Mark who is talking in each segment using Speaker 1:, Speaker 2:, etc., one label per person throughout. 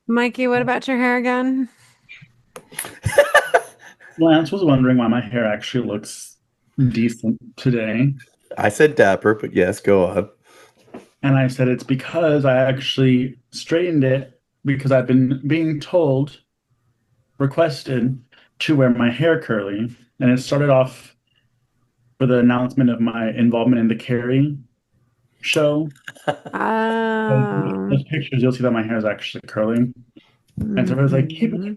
Speaker 1: Mikey, what about your hair again?
Speaker 2: Lance was wondering why my hair actually looks decent today.
Speaker 3: I said dapper, but yes, go on.
Speaker 2: And I said it's because I actually straightened it because I've been being told, requested to wear my hair curly. And it started off for the announcement of my involvement in the Carrie show. Those
Speaker 1: Um,
Speaker 2: pictures, you'll see that my hair is actually curly. And so everyone's like, keep it
Speaker 1: mhm.
Speaker 2: like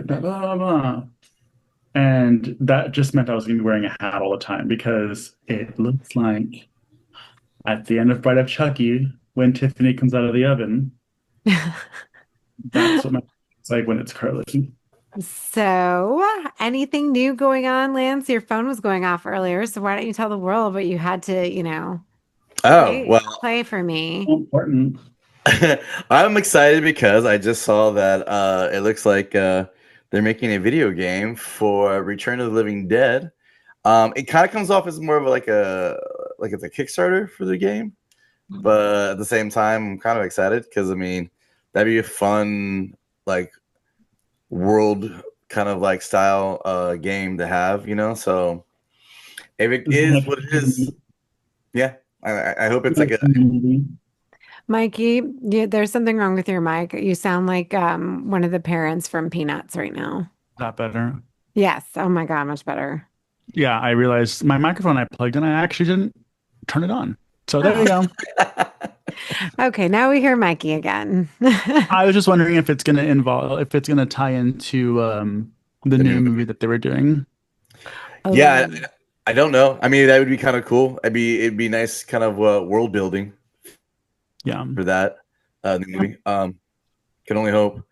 Speaker 2: that, blah, blah, blah. And that just meant I was going to be wearing a hat all the time because it looks like at the end of Bride of Chucky, when Tiffany comes out of the oven, that's what my it's like when it's curly.
Speaker 1: So, anything new going on, Lance? Your phone was going off earlier, so why don't you tell the world what you had to,
Speaker 3: Oh,
Speaker 1: play
Speaker 3: well,
Speaker 1: play for me?
Speaker 2: So important.
Speaker 3: I'm excited because I just saw that it looks like they're making a video game for Return of the Living Dead. It kind of comes off as more of like it's a Kickstarter for the game, but at the same time, I'm kind of excited because I mean that'd be a fun like world kind of like style game to have, you know. So if it
Speaker 2: This is the
Speaker 3: is
Speaker 2: next
Speaker 3: what it is, yeah, I hope it's like a
Speaker 2: movie.
Speaker 1: Mikey, there's something wrong with your mic. You sound like one of the parents from Peanuts right now.
Speaker 2: That better.
Speaker 1: Yes. Oh my God, much better.
Speaker 2: Yeah, I realized my microphone I plugged in, I actually didn't turn it on. So there you
Speaker 1: Oh,
Speaker 2: go.
Speaker 1: okay. Now we hear Mikey again.
Speaker 2: I was just wondering if it's going to involve, if it's going to tie into the
Speaker 3: the
Speaker 2: new
Speaker 3: new
Speaker 2: movie
Speaker 3: movie.
Speaker 2: that they were doing.
Speaker 3: Yeah,
Speaker 1: Oh,
Speaker 3: I don't know. I mean, that would be kind of cool. It'd be nice kind of world building
Speaker 2: Yeah.
Speaker 3: for that new movie. Can only hope.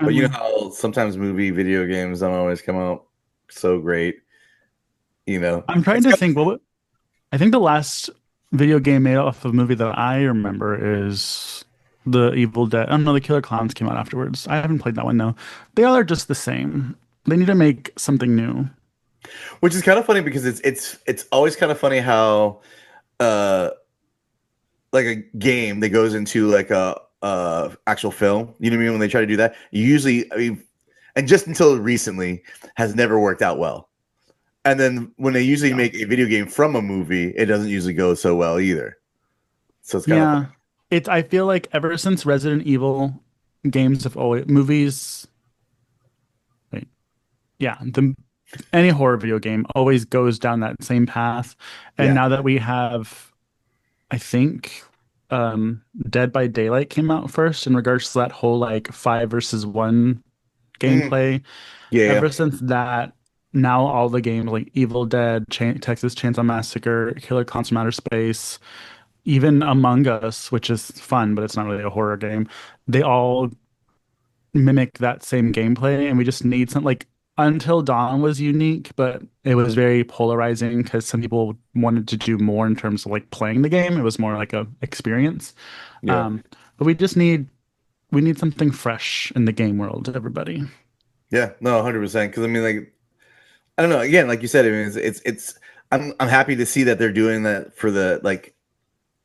Speaker 3: But you know
Speaker 2: Um,
Speaker 3: how sometimes video games don't always come out so great. You know,
Speaker 2: I'm trying
Speaker 3: it's
Speaker 2: to
Speaker 3: kind
Speaker 2: think. I think the last video game made off of a movie that I remember is the Evil Dead. Oh no, the Killer Clowns came out afterwards. I haven't played that one though. They all are just the same. They need to make something new.
Speaker 3: which is kind of funny because it's always kind of funny how uh like a game that goes into like a actual film. You know what I mean? When they try to do that, usually, I mean, and just until recently, has never worked out well. And then when they usually
Speaker 2: Yeah.
Speaker 3: make a video game from a movie, it doesn't usually go so well either. So it's kind of
Speaker 2: Yeah. It's I feel like ever since Resident Evil games have always movies, wait, yeah, the any horror video game always goes down that same path. And
Speaker 3: yeah.
Speaker 2: now that we have, I think, Dead by Daylight came out first in regards to that whole like five versus one
Speaker 3: Mhm.
Speaker 2: gameplay.
Speaker 3: Yeah, yeah.
Speaker 2: Ever since that, now all the games like Evil Dead, Texas Chainsaw Massacre, Killer Clowns from Outer Space, even Among Us, which is fun, but it's not really a horror game. They all mimic that same gameplay, and we just need some like Until Dawn was unique, but it was very polarizing because some people wanted to do more in terms of like playing the game. It was more like a experience.
Speaker 3: Yeah.
Speaker 2: Um, but we need something fresh in the game world, everybody.
Speaker 3: Yeah. No, 100%. Because I mean, like, I don't know. Again, like you said, I mean, it's I'm happy to see that they're doing that for the like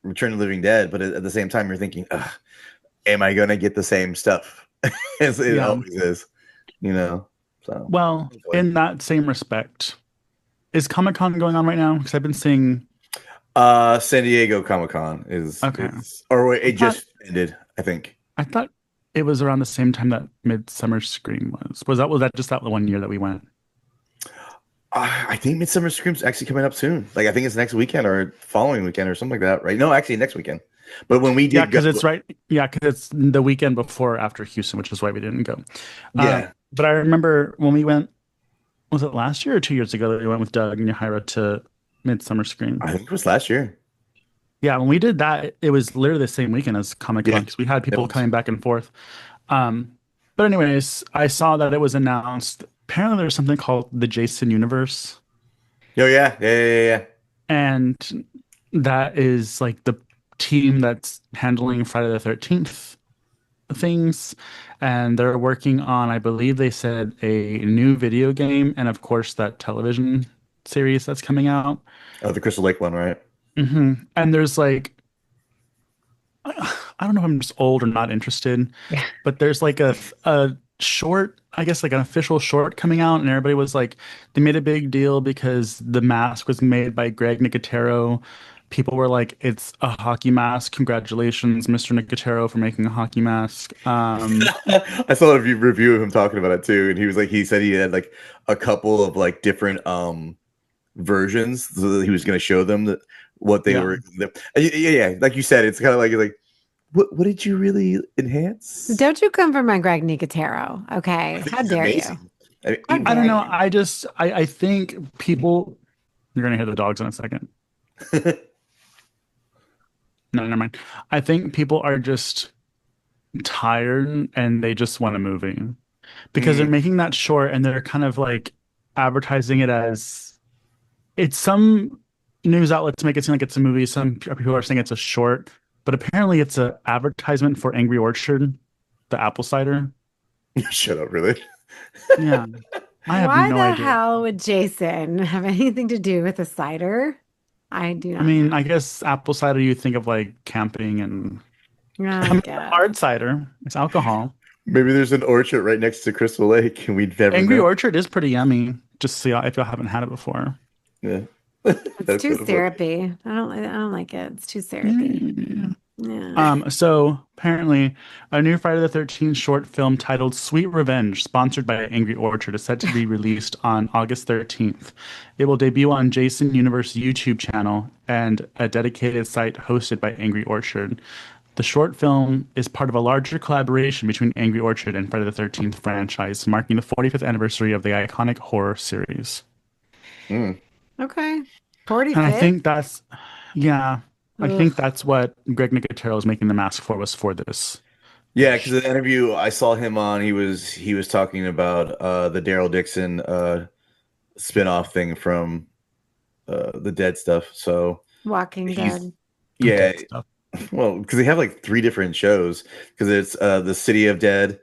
Speaker 3: Return of the Living Dead, but at the same time, you're thinking, ugh, am I gonna get the same stuff as it
Speaker 2: Yeah.
Speaker 3: always is? You know. So
Speaker 2: Well,
Speaker 3: hopefully.
Speaker 2: in that same respect, is Comic-Con going on right now? Because I've been seeing.
Speaker 3: San Diego Comic Con
Speaker 2: Okay.
Speaker 3: is or wait,
Speaker 2: I
Speaker 3: it
Speaker 2: thought
Speaker 3: just ended, I think.
Speaker 2: I thought it was around the same time that Midsummer Scream was. Was that just that one year that we went?
Speaker 3: I think Midsummer Scream's actually coming up soon. Like I think it's next weekend or following weekend or something like that, right? No, actually next weekend. But when we
Speaker 2: Yeah,
Speaker 3: did go,
Speaker 2: because it's right. Yeah, because it's the weekend before after Houston, which is why we didn't go.
Speaker 3: yeah,
Speaker 2: But I remember when we went, was it last year or 2 years ago that we went with Doug and Yahira to Midsummer Scream?
Speaker 3: I think it was last year.
Speaker 2: Yeah, when we did that, it was literally the same weekend as Comic
Speaker 3: Yeah,
Speaker 2: Con because we had
Speaker 3: it
Speaker 2: people
Speaker 3: was.
Speaker 2: coming back and forth. Um, but anyways, I saw that it was announced. Apparently, there's something called the Jason Universe,
Speaker 3: Oh yeah.
Speaker 2: and that is like the team that's handling Friday the 13th things, and they're working on, I believe they said, a new video game and of course that television series that's coming out.
Speaker 3: Oh, the Crystal Lake one, right?
Speaker 2: And there's like I don't know if I'm just old or not interested,
Speaker 1: Yeah.
Speaker 2: but there's like a short, I guess like an official short coming out, and everybody was like, they made a big deal because the mask was made by Greg Nicotero. People were like, it's a hockey mask. Congratulations, Mr. Nicotero, for making a hockey mask.
Speaker 3: I saw a review of him talking about it too, and he was like, he said he had like a couple of like different versions, so that he was going to show them that what they
Speaker 2: Yeah.
Speaker 3: were. Yeah, like you said, it's kind of like what did you really enhance?
Speaker 1: Don't you come for my Greg Nicotero?
Speaker 3: I
Speaker 1: Okay.
Speaker 3: think
Speaker 1: How
Speaker 3: he's
Speaker 1: dare you?
Speaker 3: amazing. I mean,
Speaker 1: How
Speaker 2: I
Speaker 1: dare
Speaker 2: don't know.
Speaker 1: you?
Speaker 2: I think people, you're gonna hear the dogs in a second. No, never mind. I think people are just tired and they just want a movie because they're
Speaker 3: Mm,
Speaker 2: making that short and they're kind of like advertising it as it's some news outlets make it seem like it's a movie. Some people are saying it's a short, but apparently it's a advertisement for Angry Orchard, the apple cider.
Speaker 3: shut up, really.
Speaker 2: Yeah, I have
Speaker 1: Why
Speaker 2: no
Speaker 1: the
Speaker 2: idea.
Speaker 1: hell would Jason have anything to do with a cider? I do
Speaker 2: I
Speaker 1: not
Speaker 2: mean,
Speaker 1: know.
Speaker 2: I guess apple cider you think of like camping and I
Speaker 1: I
Speaker 2: mean
Speaker 1: guess.
Speaker 2: hard cider. It's alcohol.
Speaker 3: Maybe there's an orchard right next to Crystal Lake, and we'd never
Speaker 2: Angry
Speaker 3: know.
Speaker 2: Orchard is pretty yummy. Just so y'all, if y'all haven't had it before.
Speaker 3: Yeah,
Speaker 1: It's
Speaker 3: that's
Speaker 1: too
Speaker 3: kind of funny.
Speaker 1: syrupy. I don't like it. It's too syrupy.
Speaker 2: Yeah.
Speaker 1: Yeah.
Speaker 2: So apparently, a new Friday the 13th short film titled Sweet Revenge, sponsored by Angry Orchard, is set to be released on August 13th. It will debut on Jason Universe YouTube channel and a dedicated site hosted by Angry Orchard. The short film is part of a larger collaboration between Angry Orchard and Friday the 13th franchise, marking the 45th anniversary of the iconic horror series.
Speaker 3: Mm.
Speaker 1: Okay.
Speaker 2: And I
Speaker 1: 45th?
Speaker 2: think that's, yeah, I
Speaker 1: Ugh.
Speaker 2: think that's what Greg Nicotero is making the mask for, was for this.
Speaker 3: Yeah, because in the interview I saw him on, he was talking about the Daryl Dixon spin-off thing from the Dead stuff. So
Speaker 1: Walking
Speaker 3: he's
Speaker 1: Dead.
Speaker 2: The
Speaker 3: yeah,
Speaker 2: dead stuff.
Speaker 3: well, because they have like three different shows. Because it's the City of Dead,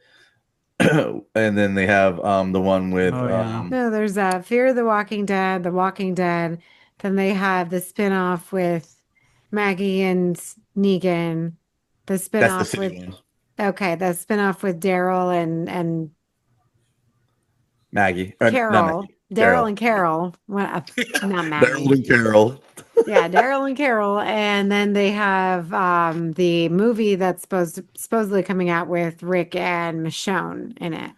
Speaker 3: and then they have the one with
Speaker 2: Oh, yeah.
Speaker 1: No, there's Fear of the Walking Dead, The Walking Dead. Then they have the spin-off with Maggie and Negan. The
Speaker 3: that's the
Speaker 1: spin-off
Speaker 3: city
Speaker 1: with
Speaker 3: one.
Speaker 1: okay, the spin-off with Daryl and
Speaker 3: Maggie, or not
Speaker 1: Carol.
Speaker 3: Maggie,
Speaker 1: Daryl
Speaker 3: Daryl.
Speaker 1: and Carol. Well, not
Speaker 3: Daryl
Speaker 1: Maggie.
Speaker 3: and Carol.
Speaker 1: Yeah, Daryl and Carol. And then they have the movie that's supposedly coming out with Rick and Michonne in it.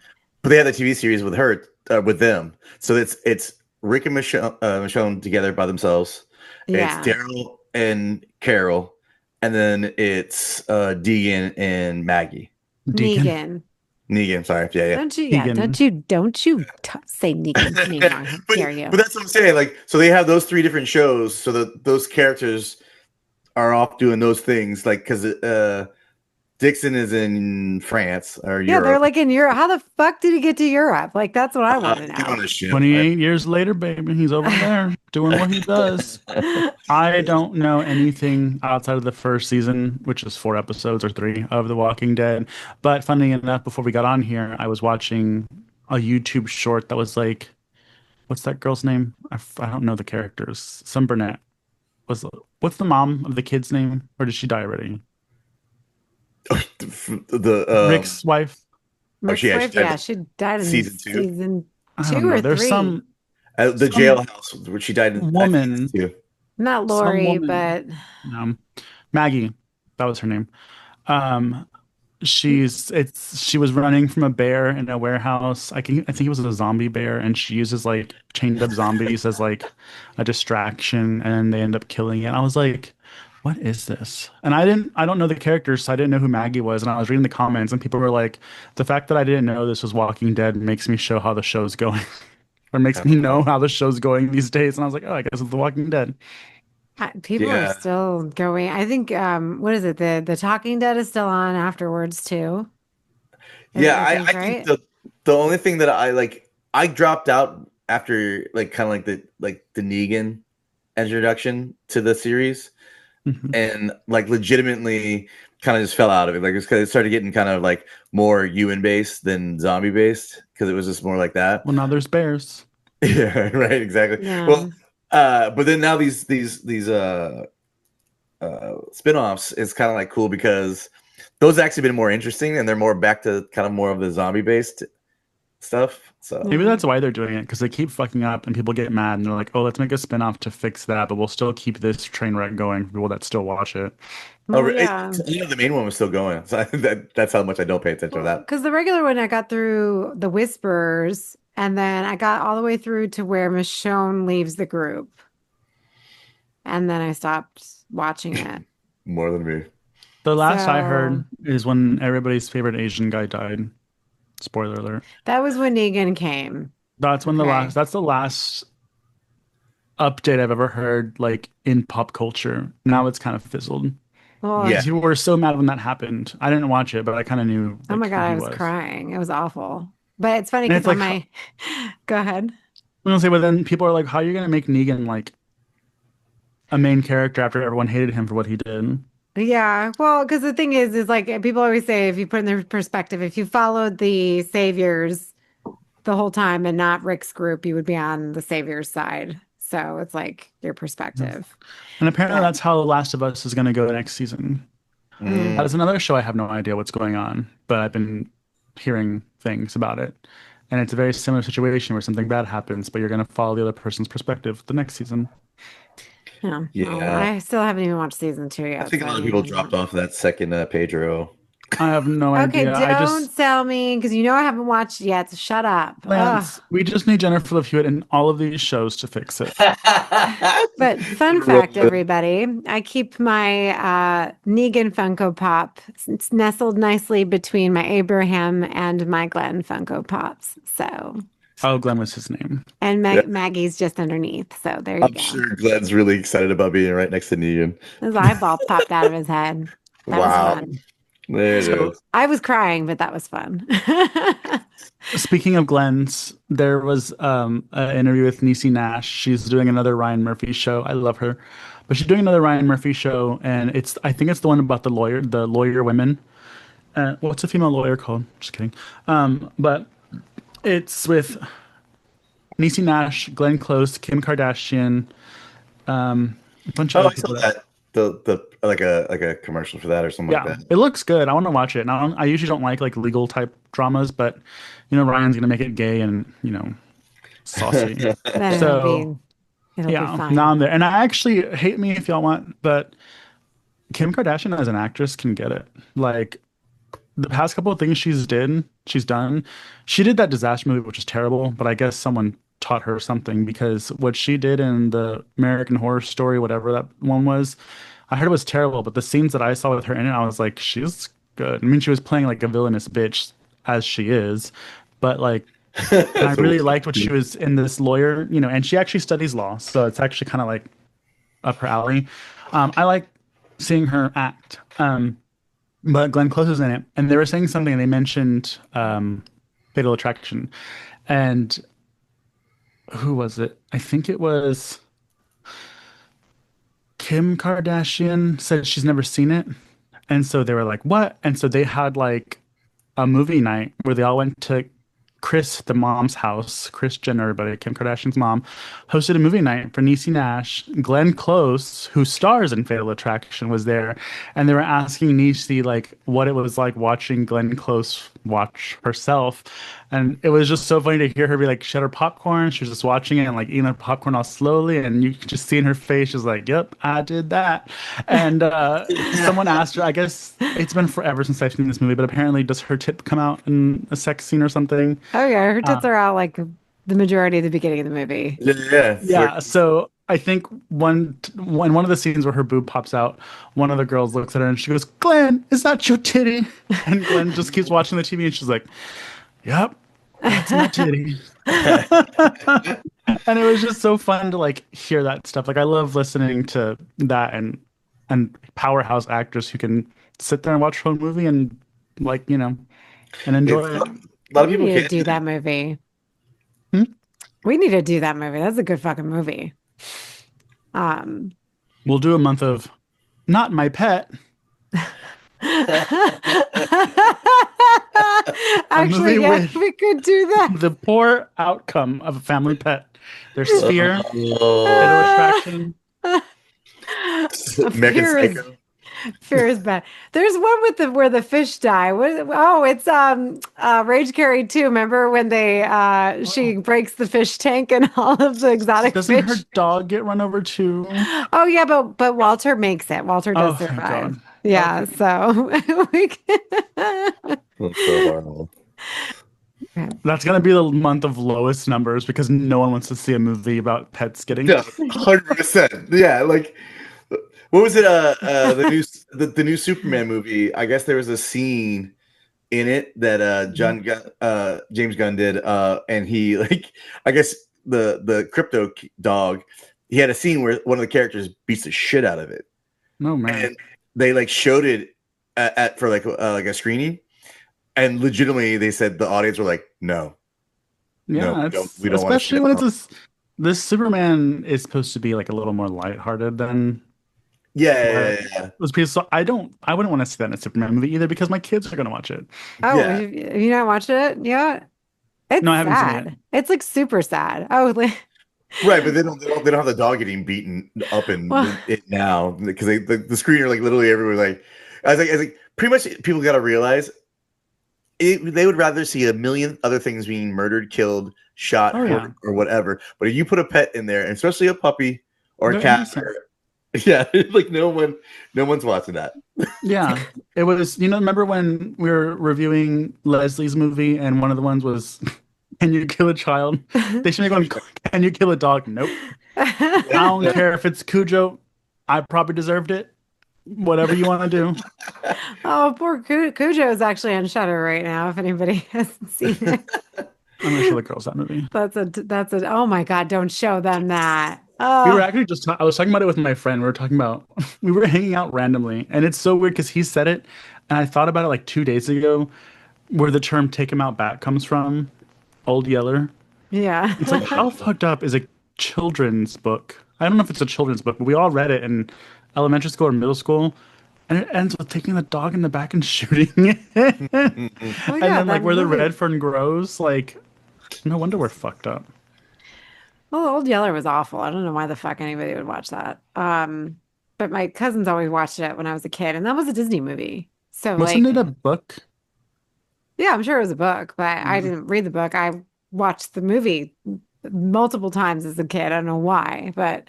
Speaker 3: But they had the TV series with her, with them. So it's Rick and Michonne together by themselves. It's
Speaker 1: Yeah.
Speaker 3: Daryl and Carol, and then it's Deegan and Maggie.
Speaker 2: Deacon.
Speaker 1: Negan.
Speaker 3: Negan, sorry, yeah,
Speaker 1: Don't you? Yeah,
Speaker 2: Deegan.
Speaker 1: don't you say Negan's name
Speaker 3: yeah.
Speaker 1: wrong. How
Speaker 3: but
Speaker 1: dare you?
Speaker 3: but that's what I'm saying. Like, so they have those three different shows, so that those characters are off doing those things. Like, because Dixon is in France or
Speaker 1: Yeah, they're
Speaker 3: Europe.
Speaker 1: like in Europe. How the fuck did he get to Europe? Like, that's what I want to
Speaker 3: Get on
Speaker 1: know.
Speaker 3: a ship.
Speaker 2: 28 years later, baby, he's over there doing what he does. I don't know anything outside of the first season, which is 4 episodes or three of The Walking Dead. But funny enough, before we got on here, I was watching a YouTube short that was like, what's that girl's name? I don't know the characters. Some brunette. What's the mom of the kid's name? Or did she die already?
Speaker 3: the
Speaker 2: Rick's wife?
Speaker 3: oh,
Speaker 1: Rick's
Speaker 3: she
Speaker 1: wife, yeah,
Speaker 3: died
Speaker 1: she died in
Speaker 3: season two.
Speaker 1: season
Speaker 2: I
Speaker 1: two
Speaker 2: don't know.
Speaker 1: or
Speaker 2: There's
Speaker 1: three.
Speaker 3: The
Speaker 2: some
Speaker 3: jailhouse where she died in, I think
Speaker 2: woman,
Speaker 3: it's two.
Speaker 1: Not
Speaker 2: some
Speaker 1: Lori,
Speaker 2: woman,
Speaker 1: but
Speaker 2: um, Maggie, that was her name. Um, she was running from a bear in a warehouse. I think it was a zombie bear, and she uses like chained up zombies as like a distraction, and they end up killing it. I was like, what is this? And I don't know the characters, so I didn't know who Maggie was. And I was reading the comments, and people were like, the fact that I didn't know this was Walking Dead makes me show how the show's going, or makes me know how the show's going these days. And I was like, oh, I guess it's The Walking Dead.
Speaker 1: people are
Speaker 3: Yeah,
Speaker 1: still going. I think what is it? The Talking Dead is still on afterwards too.
Speaker 3: yeah.
Speaker 1: I think,
Speaker 3: I think
Speaker 1: right?
Speaker 3: the only thing that I like, I dropped out after like kind of like the Negan introduction to the series,
Speaker 2: Mhm.
Speaker 3: and like legitimately kind of just fell out of it. Like it's 'cause it started getting kind of like more human based than zombie based because it was just more like that.
Speaker 2: Well, now there's bears.
Speaker 3: Yeah, right, exactly. Well,
Speaker 1: Yeah.
Speaker 3: but then now these spin-offs is kind of like cool because those actually been more interesting, and they're more back to kind of more of the zombie based stuff. So
Speaker 2: Maybe that's why they're doing it, because they keep fucking up and people get mad and they're like, oh, let's make a spin-off to fix that, but we'll still keep this train wreck going for people that still watch it.
Speaker 1: Well, yeah.
Speaker 3: The main one was still going, so that's how much I don't pay attention to that.
Speaker 1: Because the regular one, I got through the Whisperers, and then I got all the way through to where Michonne leaves the group. And then I stopped watching it.
Speaker 3: More than me.
Speaker 2: The last I heard is when everybody's favorite Asian guy died. Spoiler alert.
Speaker 1: That was when Negan came.
Speaker 2: That's when that's the last update I've ever heard, like, in pop culture. Now it's kind of fizzled.
Speaker 1: Well,
Speaker 3: Yeah.
Speaker 2: People were so mad when that happened. I didn't watch it, but I kind of knew.
Speaker 1: oh my
Speaker 2: like,
Speaker 1: God,
Speaker 2: who
Speaker 1: I
Speaker 2: he
Speaker 1: was crying. It was awful. But it's funny
Speaker 2: And
Speaker 1: because
Speaker 2: it's
Speaker 1: on
Speaker 2: like,
Speaker 1: my go ahead.
Speaker 2: I'm gonna say, but then people are like, "How are you gonna make Negan like a main character after everyone hated him for what he did?"
Speaker 1: Yeah, well, because the thing is like people always say, if you put in their perspective, if you followed the Saviors the whole time and not Rick's group, you would be on the Saviors side. So it's like your perspective.
Speaker 2: And apparently,
Speaker 1: But-
Speaker 2: that's how The Last of Us is gonna go next season.
Speaker 1: Mm.
Speaker 2: That is another show I have no idea what's going on, but I've been hearing things about it. And it's a very similar situation where something bad happens, but you're going to follow the other person's perspective the next season.
Speaker 1: Yeah.
Speaker 3: Yeah.
Speaker 1: Well, I still haven't even watched season 2 yet.
Speaker 3: I think a
Speaker 1: so
Speaker 3: lot of
Speaker 1: I
Speaker 3: people
Speaker 1: don't know.
Speaker 3: dropped off that second Pedro.
Speaker 2: I have no
Speaker 1: Okay,
Speaker 2: idea. I
Speaker 1: don't
Speaker 2: just
Speaker 1: tell me because you know I haven't watched it yet. So shut up.
Speaker 2: Lance, we just need Jennifer Love Hewitt in all of these shows to fix it.
Speaker 1: But fun fact, everybody, I keep my Negan Funko Pop. It's nestled nicely between my Abraham and my Glenn Funko Pops. So,
Speaker 2: Oh, Glenn was his name.
Speaker 1: and
Speaker 3: Yeah.
Speaker 1: Maggie's just underneath. So there you
Speaker 3: I'm
Speaker 1: go.
Speaker 3: sure Glenn's really excited about being right next to Negan.
Speaker 1: His eyeball popped out of his head. That was
Speaker 3: Wow.
Speaker 1: fun.
Speaker 3: There it
Speaker 2: So-
Speaker 3: is.
Speaker 1: I was crying, but that was fun.
Speaker 2: Speaking of Glenn's, there was an interview with Niecy Nash. She's doing another Ryan Murphy show. I love her, but she's doing another Ryan Murphy show, and I think it's the one about the lawyer women. What's a female lawyer called? Just kidding. But it's with Niecy Nash, Glenn Close, Kim Kardashian, a bunch of
Speaker 3: Oh,
Speaker 2: other
Speaker 3: I saw
Speaker 2: people.
Speaker 3: that. The like a commercial for that or something
Speaker 2: Yeah,
Speaker 3: like that.
Speaker 2: it looks good. I want to watch it. Now, I usually don't like legal type dramas, but Ryan's gonna make it gay and saucy.
Speaker 1: Then
Speaker 2: So,
Speaker 1: it'll
Speaker 2: yeah,
Speaker 1: be fine.
Speaker 2: now I'm there. And I actually hate me if y'all want, but Kim Kardashian as an actress can get it. Like the past couple of things she's done. She did that disaster movie, which is terrible, but I guess someone taught her something, because what she did in the American Horror Story, whatever that one was, I heard it was terrible, but the scenes that I saw with her in it, I was like, she's good. I mean, she was playing like a villainous bitch as she is, but like and I really liked what she was in this lawyer, and she actually studies law, so it's actually kind of like up her alley. I like seeing her act. But Glenn Close is in it, and they were saying something, and they mentioned Fatal Attraction, and who was it? I think it was Kim Kardashian said she's never seen it, and so they were like, "What?" And so they had like a movie night where they all went to Kris, the mom's house. Kris Jenner, everybody, Kim Kardashian's mom, hosted a movie night for Niecy Nash. Glenn Close, who stars in Fatal Attraction, was there, and they were asking Niecy like what it was like watching Glenn Close watch herself, and it was just so funny to hear her be like, she had her popcorn, she was just watching it and like eating the popcorn all slowly, and you could just see in her face, she's like, "Yep, I did that." And someone asked her, I guess it's been forever since I've seen this movie, but apparently does her tip come out in a sex scene or something?
Speaker 1: Oh yeah, her tits are out like the majority of the beginning of the movie.
Speaker 2: Yeah, so I think in one of the scenes where her boob pops out, one of the girls looks at her and she goes, "Glenn, is that your titty?" And Glenn just keeps watching the TV and she's like, "Yep, that's my titty." And it was just so fun to like hear that stuff. Like I love listening to that and powerhouse actors who can sit there and watch a whole movie and like, and enjoy it.
Speaker 3: A lot of
Speaker 1: We
Speaker 3: people
Speaker 1: need to
Speaker 3: can't
Speaker 1: do that movie.
Speaker 2: Hmm?
Speaker 1: We need to do that movie. That's a good fucking movie.
Speaker 2: We'll do a month of Not My Pet.
Speaker 1: Actually,
Speaker 2: movie
Speaker 1: yeah,
Speaker 2: with-
Speaker 1: we could do that.
Speaker 2: The poor outcome of a family pet. There's fear, fatal
Speaker 3: Oh,
Speaker 2: attraction.
Speaker 3: American
Speaker 1: Fear is-
Speaker 3: Psycho.
Speaker 1: Fear is bad. There's one with the where the fish die. Oh, it's Rage Carried 2. Remember when they she
Speaker 2: Oh,
Speaker 1: breaks the fish tank and all of the exotic
Speaker 2: doesn't her
Speaker 1: fish?
Speaker 2: dog get run over too?
Speaker 1: Oh yeah, but Walter makes it. Walter does
Speaker 2: Oh, thank
Speaker 1: survive.
Speaker 2: God.
Speaker 1: Yeah,
Speaker 2: Okay.
Speaker 1: so we can...
Speaker 3: That's so horrible.
Speaker 2: That's gonna be the month of lowest numbers because no one wants to see a movie about pets getting.
Speaker 3: Yeah, 100%. Yeah, like what was it? The new Superman movie. I guess there was a scene in it that James Gunn did, and he like I guess the crypto dog. He had a scene where one of the characters beats the shit out of it,
Speaker 2: Oh man.
Speaker 3: and they like showed it for like a screening, and legitimately they said the audience were like, no, no,
Speaker 2: Yeah,
Speaker 3: we
Speaker 2: it's
Speaker 3: don't want to see
Speaker 2: especially
Speaker 3: that.
Speaker 2: when it's this Superman is supposed to be like a little more lighthearted than what
Speaker 3: Yeah,
Speaker 2: those people. So I wouldn't want to see that in a Superman movie either because my kids are gonna watch it.
Speaker 1: Oh,
Speaker 3: yeah.
Speaker 1: have you not watched it? Yeah.
Speaker 2: No,
Speaker 1: It's
Speaker 2: I haven't seen it.
Speaker 1: sad. It's like super sad. Oh,
Speaker 3: Right, but they don't have the dog getting beaten up in
Speaker 1: well,
Speaker 3: it now because the screener like literally everywhere like I was like pretty much people got to realize they would rather see a million other things being murdered, killed, shot,
Speaker 2: Oh
Speaker 3: hurt,
Speaker 2: yeah,
Speaker 3: or whatever. But if you put a pet in there, and especially a puppy or a
Speaker 2: they're
Speaker 3: cat,
Speaker 2: innocent.
Speaker 3: yeah, like no one's watching that.
Speaker 2: Yeah, it was. Remember when we were reviewing Leslie's movie and one of the ones was, "Can you kill a child?" They should make one. "Can you kill a dog?" Nope. I don't care if it's Cujo. I probably deserved it. Whatever you want to do.
Speaker 1: oh, poor Cujo is actually on Shutter right now. If anybody hasn't seen it,
Speaker 2: I'm gonna show the girls that movie.
Speaker 1: that's a. Oh my God! Don't show them that.
Speaker 2: We were
Speaker 1: Oh,
Speaker 2: actually I was talking about it with my friend. We were talking about, we were hanging out randomly, and it's so weird because he said it, and I thought about it like 2 days ago, where the term "take him out back" comes from, Old Yeller.
Speaker 1: yeah.
Speaker 2: It's like, how fucked up is a children's book? I don't know if it's a children's book, but we all read it in elementary school or middle school, and it ends with taking the dog in the back and shooting it,
Speaker 1: Well,
Speaker 2: and
Speaker 1: yeah,
Speaker 2: then
Speaker 1: that
Speaker 2: like where the
Speaker 1: movie.
Speaker 2: red fern grows. Like, no wonder we're fucked up.
Speaker 1: Well, Old Yeller was awful. I don't know why the fuck anybody would watch that. But my cousins always watched it when I was a kid, and that was a Disney movie. So
Speaker 2: Wasn't
Speaker 1: like,
Speaker 2: it a book?
Speaker 1: yeah, I'm sure it was a book, but I
Speaker 2: Yeah.
Speaker 1: didn't read the book. I watched the movie multiple times as a kid. I don't know why, but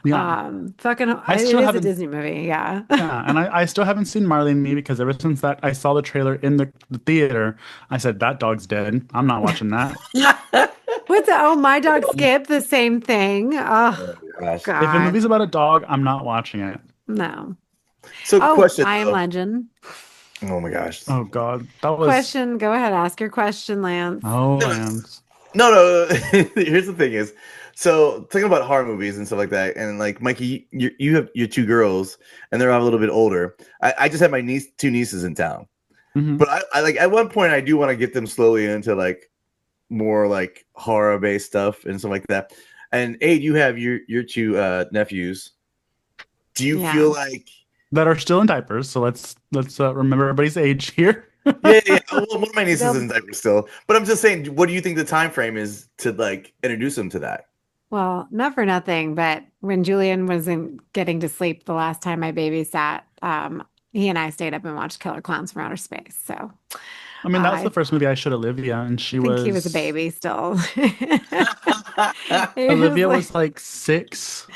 Speaker 2: Yeah.
Speaker 1: fucking,
Speaker 2: I
Speaker 1: it
Speaker 2: still
Speaker 1: is a
Speaker 2: haven't.
Speaker 1: Disney movie. Yeah.
Speaker 2: Yeah, and I still haven't seen Marley and Me because ever since that I saw the trailer in the theater, I said that dog's dead. I'm not watching that.
Speaker 1: What's that? Oh, my dog Skip, the same thing. Oh,
Speaker 3: Oh my gosh.
Speaker 2: If a
Speaker 1: God.
Speaker 2: movie's about a dog, I'm not watching it.
Speaker 1: No.
Speaker 3: So
Speaker 1: Oh,
Speaker 3: question
Speaker 1: I Am
Speaker 3: though.
Speaker 1: Legend.
Speaker 3: Oh my gosh.
Speaker 2: Oh God, that was
Speaker 1: Question. Go ahead. Ask your question, Lance.
Speaker 2: oh
Speaker 3: No,
Speaker 2: Lance.
Speaker 3: no. Here's the thing is, so talking about horror movies and stuff like that, and like Mikey, you have your two girls, and they're a little bit older. I just had my two nieces in town,
Speaker 2: Hmm.
Speaker 3: but I like at one point I do want to get them slowly into like more like horror based stuff and stuff like that. And Aid, you have your two nephews. Do you
Speaker 1: Yeah.
Speaker 3: feel like
Speaker 2: That are still in diapers. So let's remember everybody's age here.
Speaker 3: yeah. Well, one of my nieces is
Speaker 1: They'll,
Speaker 3: in diapers still, but I'm just saying, what do you think the time frame is to like introduce them to that?
Speaker 1: well, not for nothing, but when Julian wasn't getting to sleep the last time I babysat, he and I stayed up and watched Killer Clowns from Outer Space. So
Speaker 2: I mean, that was the
Speaker 1: I
Speaker 2: first movie I showed Olivia, and she
Speaker 1: think he was a
Speaker 2: was
Speaker 1: baby still. He was
Speaker 2: Olivia
Speaker 1: like,
Speaker 2: was like 6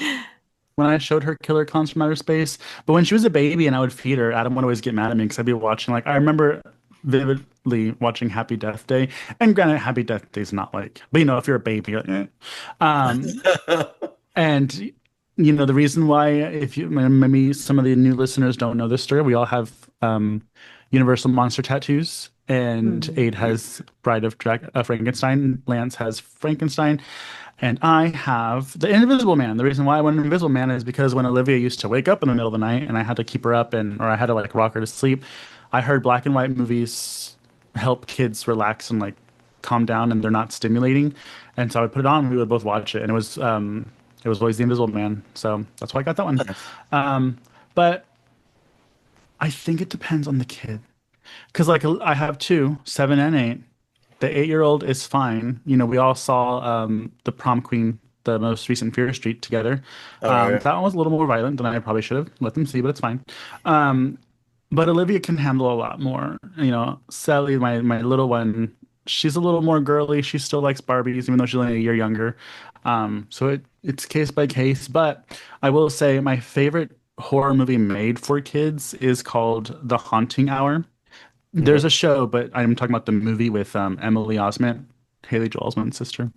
Speaker 2: when I showed her Killer Clowns from Outer Space. But when she was a baby and I would feed her, Adam would always get mad at me because I'd be watching, like, I remember vividly watching Happy Death Day. And granted, Happy Death Day is not like, but if you're a baby, you're like, eh. Um, and the reason why, if you maybe some of the new listeners don't know this story, we all have Universal Monster tattoos. And
Speaker 1: hmm.
Speaker 2: Aid has Bride of Frankenstein. Lance has Frankenstein. And I have the Invisible Man. The reason why I went Invisible Man is because when Olivia used to wake up in the middle of the night and I had to keep her up or I had to like rock her to sleep, I heard black and white movies help kids relax and like calm down and they're not stimulating. And so I would put it on and we would both watch it. And it was always The Invisible Man. So that's why I got that one. But I think it depends on the kid. Because like I have two, 7 and 8. The 8-year-old is fine. We all saw the Prom Queen the most recent Fear Street together.
Speaker 3: All right.
Speaker 2: That one was a little more violent than I probably should have let them see, but it's fine. Um, but Olivia can handle a lot more. You know, Sally, my little one, she's a little more girly. She still likes Barbies, even though she's only a year younger. So it's case by case. But I will say my favorite horror movie made for kids is called The Haunting Hour. There's
Speaker 3: Okay.
Speaker 2: a show, but I'm talking about the movie with Emily Osment, Haley Joel Osment's sister.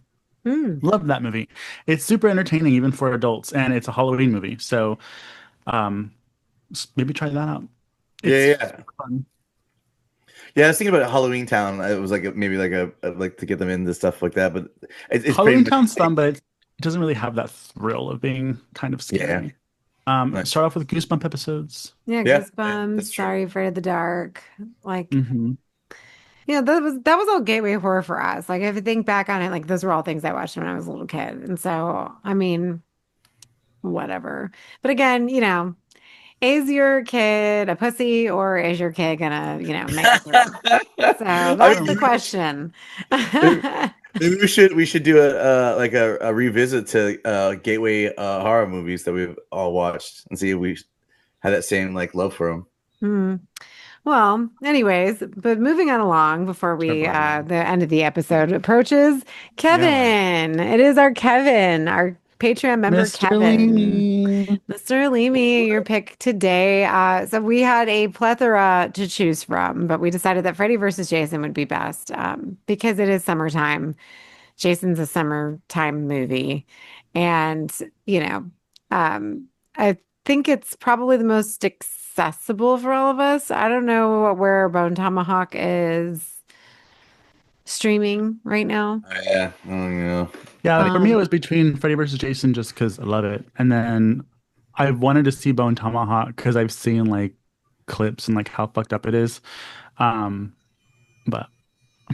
Speaker 1: Hmm.
Speaker 2: Love that movie. It's super entertaining even for adults, and it's a Halloween movie. So um, maybe try that out.
Speaker 3: Yeah,
Speaker 2: It's
Speaker 3: yeah.
Speaker 2: fun.
Speaker 3: Yeah, I was thinking about Halloween Town. It was like maybe like like to get them into stuff like that, but it's pretty
Speaker 2: Halloween
Speaker 3: much
Speaker 2: Town's
Speaker 3: like,
Speaker 2: fun, but it doesn't really have that thrill of being kind of
Speaker 3: yeah.
Speaker 2: scary.
Speaker 3: Nice.
Speaker 2: Start off with Goosebump episodes.
Speaker 1: Yeah,
Speaker 3: Yeah,
Speaker 1: Goosebumps,
Speaker 3: that's true.
Speaker 1: Sorry, Afraid of the Dark. Like,
Speaker 2: Hmm.
Speaker 1: yeah, that was all gateway horror for us. Like, if you think back on it, like those were all things I watched when I was a little kid. And so, I mean, whatever. But again, is your kid a pussy or is your kid gonna, make it through? So
Speaker 3: I
Speaker 1: that's the
Speaker 3: mean,
Speaker 1: question.
Speaker 3: maybe, maybe we should do a like a revisit to gateway horror movies that we've all watched and see if we had that same like love for them.
Speaker 1: Hmm. Well, anyways, but moving on along before
Speaker 2: Sure,
Speaker 1: we
Speaker 2: Brian.
Speaker 1: the end of the episode approaches,
Speaker 2: Yeah, Brian.
Speaker 1: Kevin. It is our Kevin, our Patreon member
Speaker 2: Mr.
Speaker 1: Kevin.
Speaker 2: Leamy.
Speaker 1: Mr. Leamy, your pick today. So we had a plethora to choose from, but we decided that Freddy versus Jason would be best because it is summertime. Jason's a summertime movie. And, you know, I think it's probably the most accessible for all of us. I don't know where Bone Tomahawk is streaming right now.
Speaker 3: Yeah, I don't know.
Speaker 2: Yeah, for me it
Speaker 1: Um,
Speaker 2: was between Freddy vs. Jason just because I love it, and then I wanted to see Bone Tomahawk because I've seen like clips and like how fucked up it is. Um, but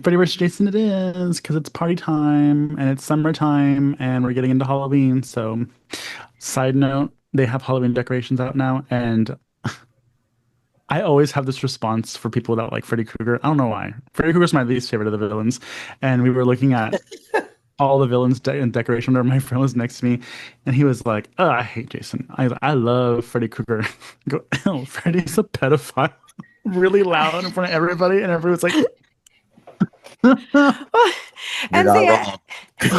Speaker 2: Freddy vs. Jason it is because it's party time and it's summertime and we're getting into Halloween. So, side note, they have Halloween decorations out now, and I always have this response for people that like Freddy Krueger. I don't know why. Freddy Krueger's my least favorite of the villains, and we were looking at all the villains and decoration whenever my friend was next to me, and he was like, "Oh, I hate Jason. I love Freddy Krueger." I go, "Oh, Freddy's a pedophile." Really loud in front of everybody, and everyone's like,
Speaker 3: You're
Speaker 1: and
Speaker 3: not
Speaker 1: see,
Speaker 3: wrong.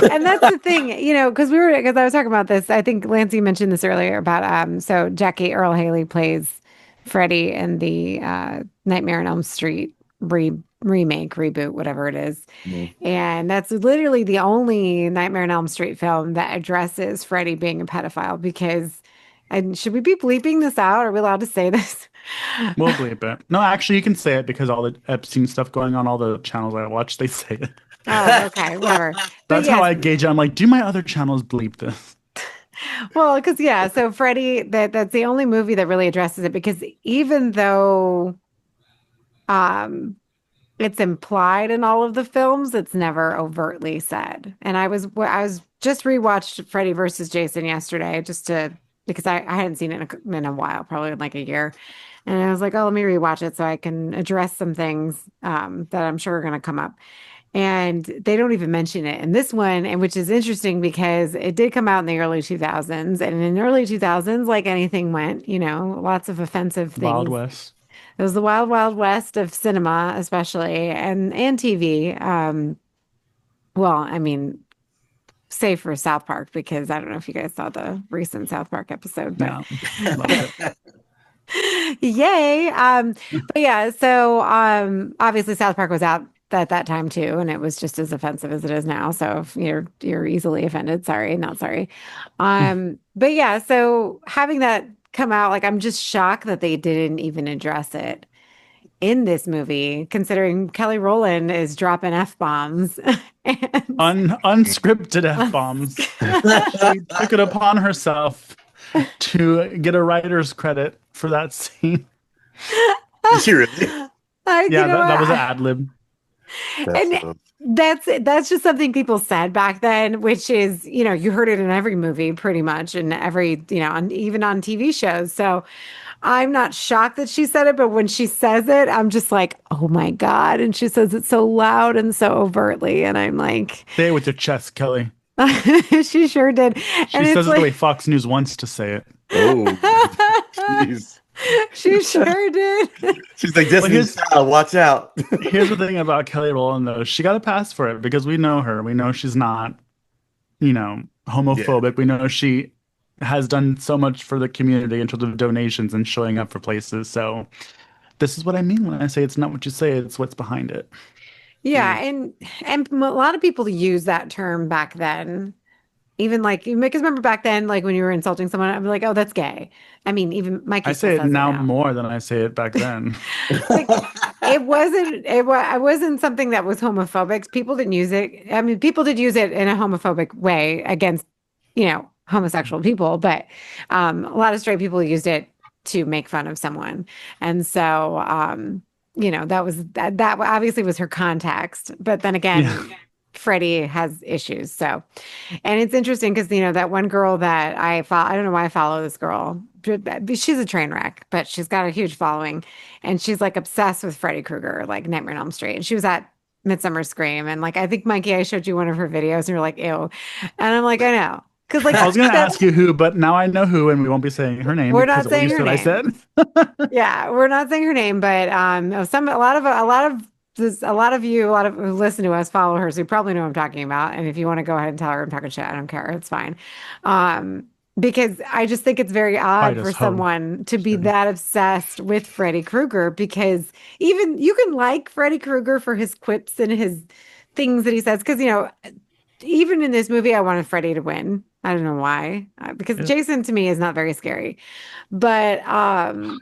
Speaker 1: and that's the thing, because I was talking about this. I think Lancey mentioned this earlier about so Jackie Earl Haley plays Freddy in the Nightmare on Elm Street remake, reboot, whatever it is.
Speaker 3: Mm.
Speaker 1: And that's literally the only Nightmare on Elm Street film that addresses Freddy being a pedophile because and should we be bleeping this out? Are we allowed to say this?
Speaker 2: "We'll bleep it." No, actually, you can say it because all the Epstein stuff going on, all the channels I watch, they say it.
Speaker 1: Oh, okay, whatever. But
Speaker 2: That's how
Speaker 1: yes,
Speaker 2: I gauge it. I'm like, do my other channels bleep this?
Speaker 1: well, because yeah, so Freddy, that's the only movie that really addresses it because even though um it's implied in all of the films, it's never overtly said. And I was just rewatched Freddy versus Jason yesterday just to because I hadn't seen it in a while, probably in like a year. And I was like, oh, let me rewatch it so I can address some things that I'm sure are going to come up. And they don't even mention it in this one, and which is interesting because it did come out in the early 2000s. And in the early 2000s, like anything went, lots of offensive
Speaker 2: Wild
Speaker 1: things.
Speaker 2: West.
Speaker 1: It was the wild, wild west of cinema, especially and TV. Well, I mean, save for South Park because I don't know if you guys saw the recent South Park episode, but
Speaker 2: Yeah, loved it.
Speaker 1: yay. But yeah, so obviously South Park was out at that time too, and it was just as offensive as it is now. So if you're easily offended, sorry, not sorry. But yeah, so having that come out, like I'm just shocked that they didn't even address it in this movie, considering Kelly Rowland is dropping F-bombs and
Speaker 2: Unscripted F-bombs. She took it upon herself to get a writer's credit for that scene.
Speaker 3: Did she really?
Speaker 1: like,
Speaker 2: Yeah, that was an
Speaker 1: what?
Speaker 2: ad lib.
Speaker 3: That's
Speaker 1: And that's just something people said back then, which is, you heard it in every movie pretty much and every, even on TV shows. So I'm not shocked that she said it, but when she says it, I'm just like, oh my God. And she says it so loud and so overtly. And I'm like,
Speaker 2: Say it with your chest, Kelly.
Speaker 1: She sure did.
Speaker 2: She
Speaker 1: And it's
Speaker 2: says it the way
Speaker 1: like,
Speaker 2: Fox News wants to say it.
Speaker 3: Oh, jeez.
Speaker 1: she sure did.
Speaker 3: She's like
Speaker 2: But
Speaker 3: Destiny's Child. Watch out.
Speaker 2: here's the thing about Kelly Rowland, though. She got a pass for it because we know her. We know she's not,
Speaker 3: Yeah.
Speaker 2: homophobic. We know she has done so much for the community in terms of donations and showing up for places. So this is what I mean when I say it's not what you say, it's what's behind it.
Speaker 1: Yeah,
Speaker 3: Mm.
Speaker 1: and a lot of people use that term back then. Even like, because remember back then, like when you were insulting someone, I'd be like, "Oh, that's gay." I mean, even
Speaker 2: I
Speaker 1: Mikey still
Speaker 2: say it
Speaker 1: says it
Speaker 2: now
Speaker 1: now.
Speaker 2: more than I say it back then.
Speaker 1: Like, it wasn't something that was homophobic. People didn't use it. I mean, people did use it in a homophobic way against, homosexual people, but a lot of straight people used it to make fun of someone. And so, that obviously was her context. But then
Speaker 2: Yeah.
Speaker 1: again, Freddie has issues. So, and it's interesting because, that one girl that I follow, I don't know why I follow this girl. But she's a train wreck, but she's got a huge following. And she's like obsessed with Freddy Krueger, like Nightmare on Elm Street. And she was at Midsummer Scream. And like, I think, Mikey, I showed you one of her videos and you're like, ew. And I'm like, I know. Because
Speaker 2: I
Speaker 1: like
Speaker 2: was gonna
Speaker 1: that,
Speaker 2: ask you who, but now I know who, and we won't be saying her name
Speaker 1: we're
Speaker 2: because
Speaker 1: not
Speaker 2: of what you
Speaker 1: saying her
Speaker 2: said I
Speaker 1: name.
Speaker 2: said.
Speaker 1: Yeah, we're not saying her name, but a lot of you, a lot of who listen to us follow her, so you probably know what I'm talking about. And if you want to go ahead and tell her I'm talking shit, I don't care. It's fine. Because I just think it's very odd for
Speaker 2: Titus Ho.
Speaker 1: someone to
Speaker 2: Just
Speaker 1: be
Speaker 2: kidding.
Speaker 1: that obsessed with Freddy Krueger because even you can like Freddy Krueger for his quips and his things that he says. Because, even in this movie, I wanted Freddy to win. I don't know why, because
Speaker 2: Yeah.
Speaker 1: Jason to me is not very scary. But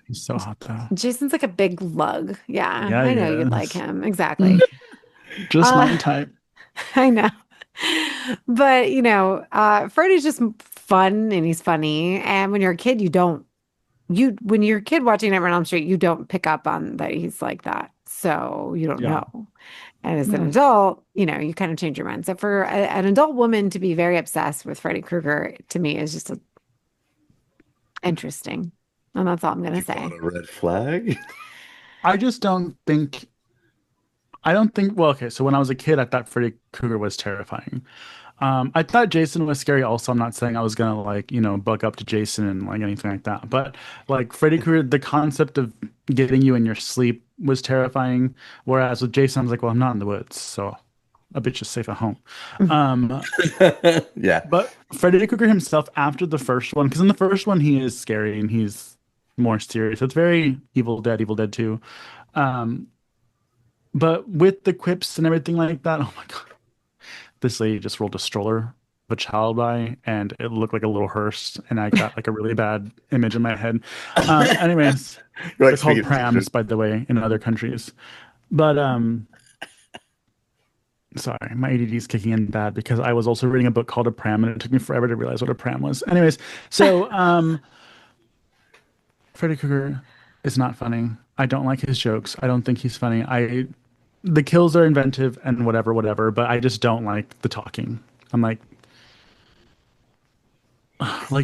Speaker 2: He's so hot though.
Speaker 1: Jason's like a big lug. Yeah,
Speaker 2: Yeah,
Speaker 1: I
Speaker 2: he
Speaker 1: know you'd like
Speaker 2: is.
Speaker 1: him. Exactly.
Speaker 2: Just my
Speaker 1: Uh,
Speaker 2: type.
Speaker 1: I know. But, Freddy's just fun and he's funny. And when you're a kid, when you're a kid watching Nightmare on Elm Street, you don't pick up on that he's like that. So you don't
Speaker 2: Yeah.
Speaker 1: know. And as an
Speaker 2: No.
Speaker 1: adult, you kind of change your mind. So for an adult woman to be very obsessed with Freddy Krueger, to me, is just interesting. And that's all I'm going to
Speaker 3: You call
Speaker 1: say.
Speaker 3: it a red flag?
Speaker 2: I just don't think I don't think well, okay, so when I was a kid I thought Freddy Krueger was terrifying. I thought Jason was scary also. I'm not saying I was gonna like, bug up to Jason and like anything like that. But like Freddy Krueger, the concept of getting you in your sleep was terrifying. Whereas with Jason, I was like, well, I'm not in the woods, so a bitch is safe at home. Um,
Speaker 3: Yeah.
Speaker 2: but Freddy Krueger himself after the first one, because in the first one he is scary and he's more serious. It's very Evil Dead 2. Um, but with the quips and everything like that, oh my God, this lady just rolled a stroller of a child by and it looked like a little hearse and I got like a really bad image in my head. Anyways,
Speaker 3: You're
Speaker 2: they're
Speaker 3: like
Speaker 2: called
Speaker 3: speaking of children.
Speaker 2: prams, by the way, in other countries. But sorry, my ADD is kicking in bad because I was also reading a book called A Pram and it took me forever to realize what a pram was. Anyways, so Freddy Krueger is not funny. I don't like his jokes. I don't think he's funny. The kills are inventive and whatever, but I just don't like the talking. I'm like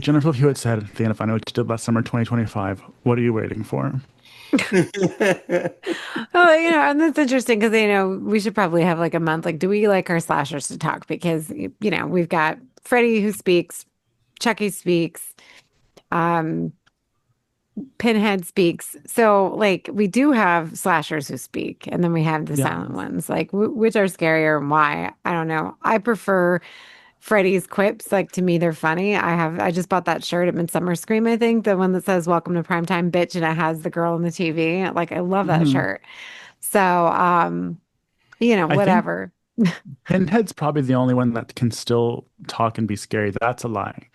Speaker 2: Jennifer Hewitt said at the end of I Know What You Did Last Summer 2025, what are you waiting for?
Speaker 1: Oh, and that's interesting because, we should probably have like a month. Like, do we like our slashers to talk? Because, we've got Freddy who speaks, Chucky speaks, um, Pinhead speaks. So, like, we do have slashers who speak, and then we have the
Speaker 2: Yeah.
Speaker 1: silent ones. Like, which are scarier and why? I don't know. I prefer Freddy's quips. Like, to me, they're funny. I just bought that shirt at Midsummer Scream, I think, the one that says "Welcome to Primetime, Bitch," and it has the girl on the TV. Like, I love that
Speaker 2: Mhm.
Speaker 1: shirt. So,
Speaker 2: I think
Speaker 1: whatever.
Speaker 2: Pinhead's probably the only one that can still talk and be scary. That's a lie.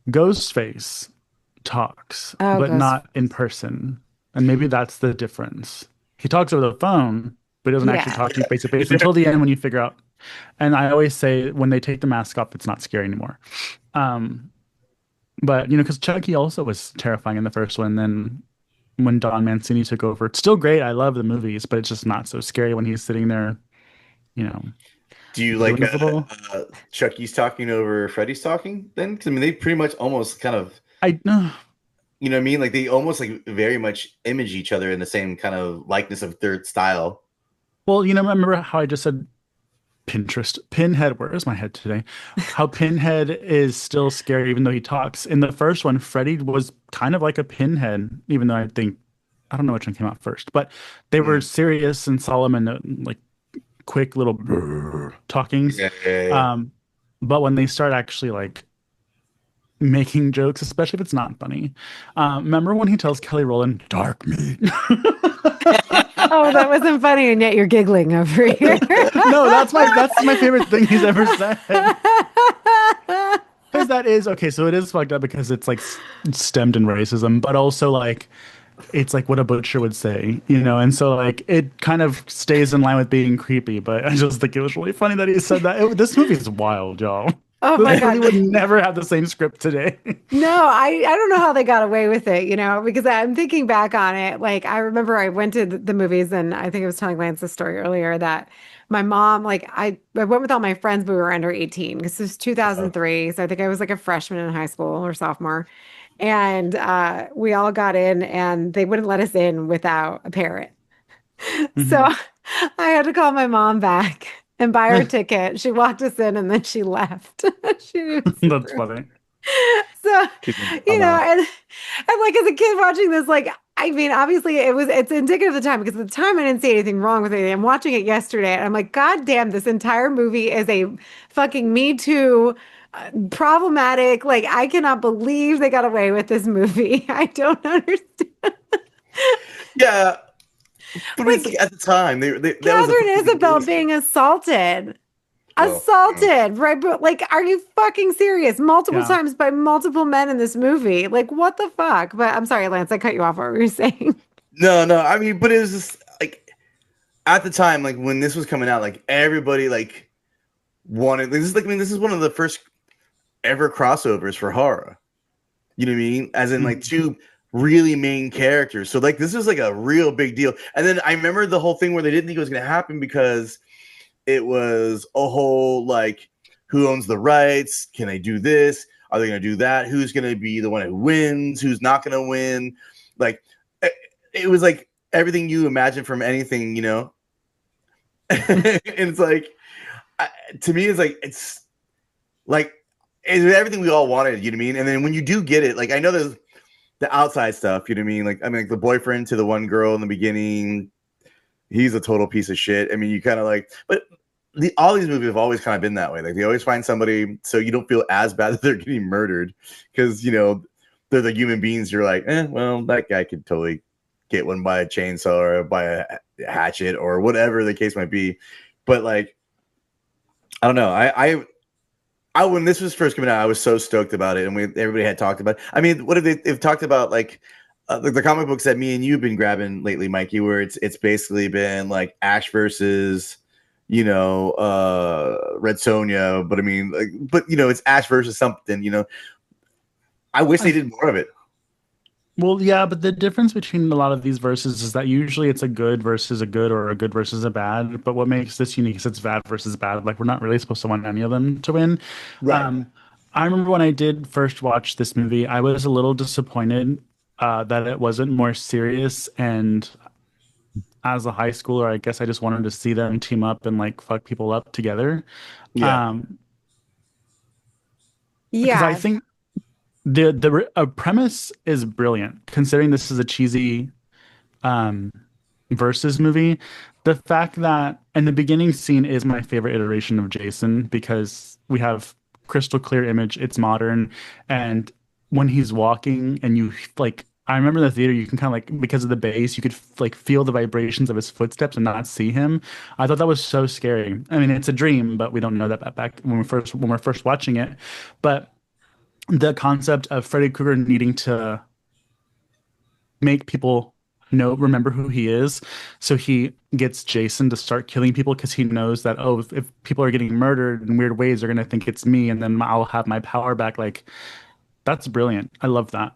Speaker 2: Ghostface talks,
Speaker 1: Oh,
Speaker 2: but
Speaker 1: Ghost.
Speaker 2: not in person. And maybe that's the difference. He talks over the phone, but he doesn't actually
Speaker 1: Yeah.
Speaker 2: talk to you face to face until the end when you figure out. And I always say when they take the mask off, it's not scary anymore. Um, but because Chucky also was terrifying in the first one. Then when Don Mancini took over, it's still great. I love the movies, but it's just not so scary when he's sitting there, you know,
Speaker 3: Do you
Speaker 2: doing
Speaker 3: like
Speaker 2: his little.
Speaker 3: Chucky's talking over Freddy's talking then? 'Cause, I mean, they pretty much almost kind of,
Speaker 2: I
Speaker 3: you know what I mean? Like they almost like very much image each other in the same kind of likeness of their style.
Speaker 2: well, remember how I just said Pinhead, where is my head today? How Pinhead is still scary even though he talks. In the first one, Freddy was kind of like a Pinhead, even though I don't know which one came out first, but they were
Speaker 3: Mm.
Speaker 2: serious and solemn and like quick little talkings.
Speaker 3: Yeah, yeah, yeah.
Speaker 2: Um, but when they start actually like making jokes, especially if it's not funny. Remember when he tells Kelly Rowland, "Dark meat"?
Speaker 1: Oh, that wasn't funny, and yet you're giggling over here.
Speaker 2: No, that's my favorite thing he's ever said. Because that is okay, so it is fucked up because it's like stemmed in racism, but also like it's like what a butcher would say, you know, and so like it kind of stays in line with being creepy. But I just think it was really funny that he said that. This movie is wild, y'all.
Speaker 1: Oh my
Speaker 2: This movie
Speaker 1: God.
Speaker 2: would never have the same script today.
Speaker 1: No, I don't know how they got away with it, you know, because I'm thinking back on it. Like, I remember I went to the movies, and I think I was telling Lance the story earlier that my mom, like, I went with all my friends, but we were under 18 because this was
Speaker 3: Uh,
Speaker 1: 2003. So I think I was like a freshman in high school or sophomore. And we all got in, and they wouldn't let us in without a parent. So
Speaker 2: Mhm.
Speaker 1: I had to call my mom back and buy her ticket. She walked us in, and then she left. She didn't sit
Speaker 2: That's
Speaker 1: through.
Speaker 2: funny.
Speaker 1: So,
Speaker 3: keeping
Speaker 1: you know,
Speaker 3: allowed.
Speaker 1: and like as a kid watching this, like I mean, obviously it's indicative of the time because at the time I didn't see anything wrong with it. I'm watching it yesterday and I'm like, God damn, this entire movie is a fucking Me Too problematic. Like, I cannot believe they got away with this movie. I don't understand.
Speaker 3: Yeah, but it's like
Speaker 1: Like
Speaker 3: at the time that was the
Speaker 1: Catherine
Speaker 3: first thing they
Speaker 1: Isabel
Speaker 3: released.
Speaker 1: being assaulted.
Speaker 3: Well,
Speaker 1: Assaulted, right? But like, are you fucking serious? Multiple
Speaker 2: Yeah.
Speaker 1: times by multiple men in this movie. Like, what the fuck? But I'm sorry, Lance, I cut you off. What were you saying?
Speaker 3: no, no. I mean, but it was just like at the time, like when this was coming out, like everybody like wanted. This is like I mean, this is one of the first ever crossovers for horror. You know what I mean? As in like
Speaker 2: Mhm.
Speaker 3: two really main characters. So like this is like a real big deal. And then I remember the whole thing where they didn't think it was going to happen because it was a whole like who owns the rights? Can they do this? Are they going to do that? Who's going to be the one who wins? Who's not going to win? Like it was like everything you imagine from anything, you know. And it's like to me, it's like it's everything we all wanted. You know what I mean? And then when you do get it, like I know there's the outside stuff. You know what I mean? Like I mean, like the boyfriend to the one girl in the beginning, he's a total piece of shit. I mean, you kind of like, but all these movies have always kind of been that way. Like they always find somebody so you don't feel as bad that they're getting murdered because you know they're the human beings. You're like, well, that guy could totally get one by a chainsaw or by a hatchet or whatever the case might be. But like, I don't know. I when this was first coming out, I was so stoked about it, and everybody had talked about it. I mean, what have they've talked about like the comic books that me and you've been grabbing lately, Mikey, where it's basically been like Ash versus you know Red Sonja, but I mean, like, but you know, it's Ash versus something. You know, I wish they
Speaker 2: I,
Speaker 3: did more of it.
Speaker 2: well, yeah, but the difference between a lot of these verses is that usually it's a good versus a good or a good versus a bad. But what makes this unique is it's bad versus bad. Like we're not really supposed to want any of them to win.
Speaker 3: Right.
Speaker 2: Um, I remember when I did first watch this movie, I was a little disappointed that it wasn't more serious. And as a high schooler, I guess I just wanted to see them team up and like fuck people up together.
Speaker 3: Yeah.
Speaker 2: Um, because I
Speaker 1: Yeah.
Speaker 2: think the premise is brilliant, considering this is a cheesy um versus movie. The fact that and the beginning scene is my favorite iteration of Jason because we have crystal clear image, it's modern, and when he's walking and you like I remember in the theater you can kind of like because of the bass you could like feel the vibrations of his footsteps and not see him. I thought that was so scary. I mean, it's a dream, but we don't know that back when we're first watching it. But the concept of Freddy Krueger needing to make people remember who he is. So he gets Jason to start killing people because he knows that, oh, if people are getting murdered in weird ways, they're gonna think it's me, and then I'll have my power back. Like that's brilliant. I love that.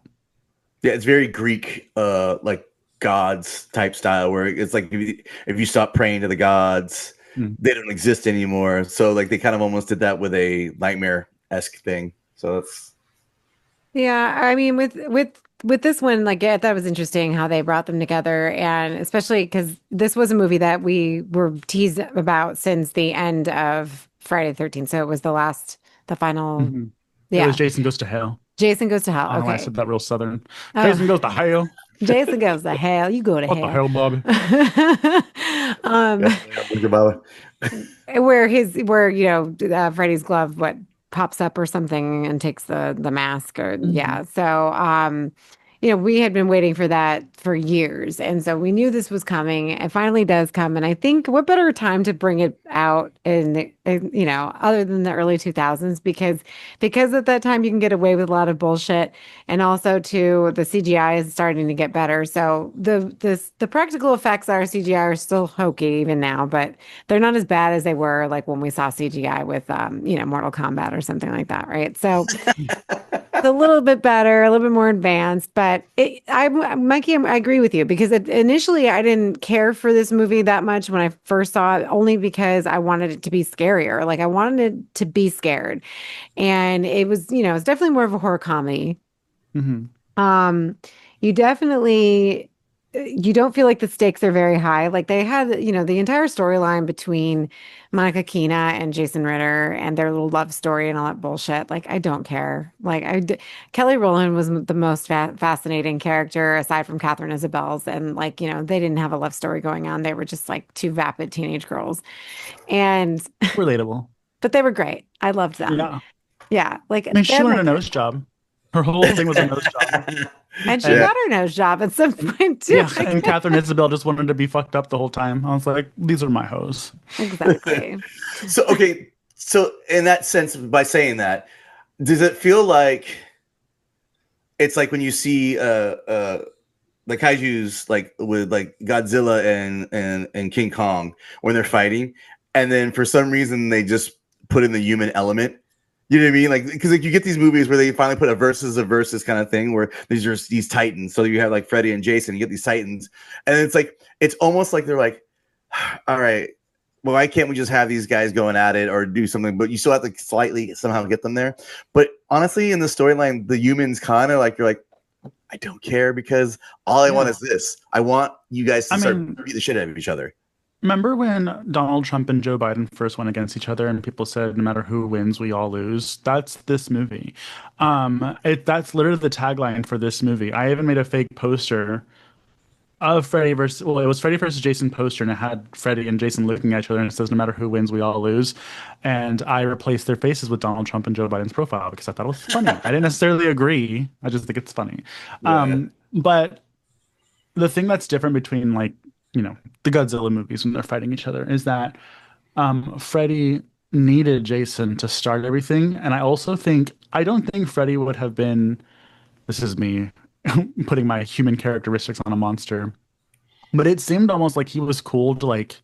Speaker 3: Yeah, it's very Greek, like gods type style, where it's like if you stop praying to the gods,
Speaker 2: Mm.
Speaker 3: they don't exist anymore. So like they kind of almost did that with a nightmare esque thing. So that's
Speaker 1: Yeah, I mean, with with this one, like I thought it was interesting how they brought them together, and especially because this was a movie that we were teased about since the end of Friday the 13th. So it was the final,
Speaker 2: Hmm. It was
Speaker 1: yeah.
Speaker 2: Jason Goes to Hell.
Speaker 1: Jason Goes to
Speaker 2: I
Speaker 1: Hell.
Speaker 2: don't know why I
Speaker 1: Okay.
Speaker 2: said that real southern.
Speaker 1: Oh,
Speaker 2: Jason Goes to Hell.
Speaker 1: Jason goes to hell. You go to
Speaker 2: What the
Speaker 1: hell.
Speaker 2: hell, Bobby?
Speaker 1: um,
Speaker 3: Yeah, Bunga Baba.
Speaker 1: where Freddy's glove pops up or something and takes the mask or
Speaker 2: Hmm.
Speaker 1: yeah. So we had been waiting for that for years, and so we knew this was coming. It finally does come, and I think what better time to bring it out other than the early 2000s because at that time you can get away with a lot of bullshit, and also too the CGI is starting to get better. So the practical effects are CGI are still hokey even now, but they're not as bad as they were like when we saw CGI with Mortal Kombat or something like that, right? So it's a little bit better, a little bit more advanced, but Mikey, I agree with you because initially I didn't care for this movie that much when I first saw it, only because I wanted it to be scarier. Like I wanted it to be scared, and it was, it's definitely more of a horror comedy.
Speaker 2: Hmm.
Speaker 1: Um, you definitely you don't feel like the stakes are very high. Like they had, the entire storyline between Monica Keena and Jason Ritter and their little love story and all that bullshit. Like I don't care. Kelly Rowland was the most fascinating character aside from Catherine Isabel's, and like they didn't have a love story going on. They were just like two vapid teenage girls, and
Speaker 2: Relatable.
Speaker 1: but they were great. I loved them.
Speaker 2: Yeah.
Speaker 1: Yeah, like
Speaker 2: I mean,
Speaker 1: they
Speaker 2: she
Speaker 1: had
Speaker 2: wanted
Speaker 1: my
Speaker 2: a nose job. Her whole thing was a nose job.
Speaker 1: and she
Speaker 3: Yeah.
Speaker 2: And
Speaker 1: got her nose job at some
Speaker 2: and
Speaker 1: point too.
Speaker 2: yeah, and Catherine Isabel just wanted to be fucked up the whole time. I was like, these are my hoes.
Speaker 1: Exactly.
Speaker 3: So okay, so in that sense, by saying that, does it feel like it's like when you see the kaiju's like with like Godzilla and King Kong when they're fighting, and then for some reason they just put in the human element. You know what I mean? Like because like you get these movies where they finally put a versus kind of thing where these are these titans. So you have like Freddy and Jason, you get these titans, and it's like it's almost like they're like, all right, well, why can't we just have these guys going at it or do something? But you still have to slightly somehow get them there. But honestly, in the storyline, the humans kind of like you're like, I don't care because all I want
Speaker 2: Yeah.
Speaker 3: is this. I want you guys to
Speaker 2: I
Speaker 3: start
Speaker 2: mean,
Speaker 3: beat the shit out of each other.
Speaker 2: remember when Donald Trump and Joe Biden first went against each other and people said no matter who wins, we all lose? That's this movie. That's literally the tagline for this movie. I even made a fake poster of it was Freddy versus Jason poster, and it had Freddy and Jason looking at each other, and it says, "No matter who wins, we all lose." And I replaced their faces with Donald Trump and Joe Biden's profile because I thought it was funny. I didn't necessarily agree. I just think it's funny.
Speaker 3: Yeah.
Speaker 2: But the thing that's different between like the Godzilla movies when they're fighting each other is that Freddy needed Jason to start everything, and I don't think Freddy would have been. This is me putting my human characteristics on a monster. But it seemed almost like he was cool to like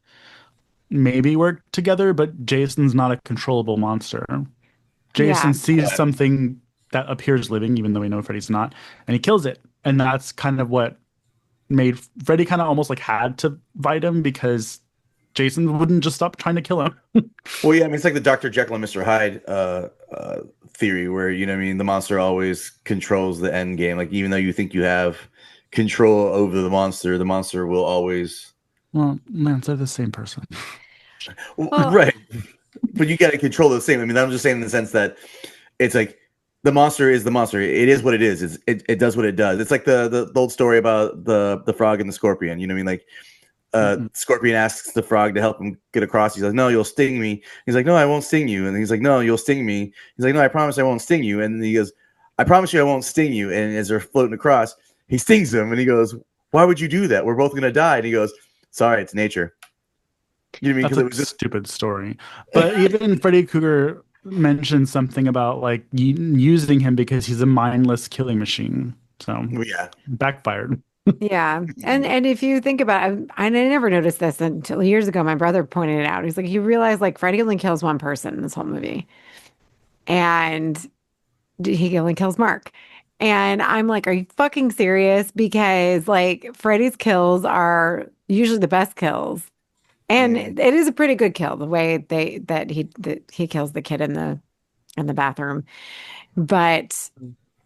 Speaker 2: maybe work together, but Jason's not a controllable monster.
Speaker 1: Yeah.
Speaker 2: Jason sees something that appears living, even though we know Freddy's not, and he kills it. And that's kind of what made Freddy kind of almost like had to fight him because Jason wouldn't just stop trying to kill him.
Speaker 3: Well, yeah, I mean, it's like the Dr. Jekyll and Mr. Hyde theory, where you know, what I mean, the monster always controls the end game. Like, even though you think you have control over the monster will always.
Speaker 2: Well, man, they're the same person.
Speaker 1: Well,
Speaker 3: Right, but you got to control the same. I mean, I'm just saying in the sense that it's like the monster is the monster. It is what it is. It does what it does. It's like the old story about the frog and the scorpion. You know what I mean? Like Scorpion asks the frog to help him get across. He's like, "No, you'll sting me." He's like, "No, I won't sting you." And he's like, "No, you'll sting me." He's like, "No, I promise I won't sting you." And he goes, "I promise you I won't sting you." And as they're floating across, he stings him, and he goes, "Why would you do that? We're both gonna die." And he goes, "Sorry, it's nature." You know what I mean?
Speaker 2: That's
Speaker 3: Because it
Speaker 2: a
Speaker 3: was just
Speaker 2: stupid story. But even Freddy Krueger mentioned something about like using him because he's a mindless killing machine. So
Speaker 3: yeah.
Speaker 2: backfired.
Speaker 1: yeah. And if you think about it, I never noticed this until years ago. My brother pointed it out. He's like, he realized like Freddy only kills one person in this whole movie. And he only kills Mark. And I'm like, are you fucking serious? Because like Freddy's kills are usually the best kills. And
Speaker 3: Mm.
Speaker 1: it is a pretty good kill, the way that he kills the kid in the bathroom. But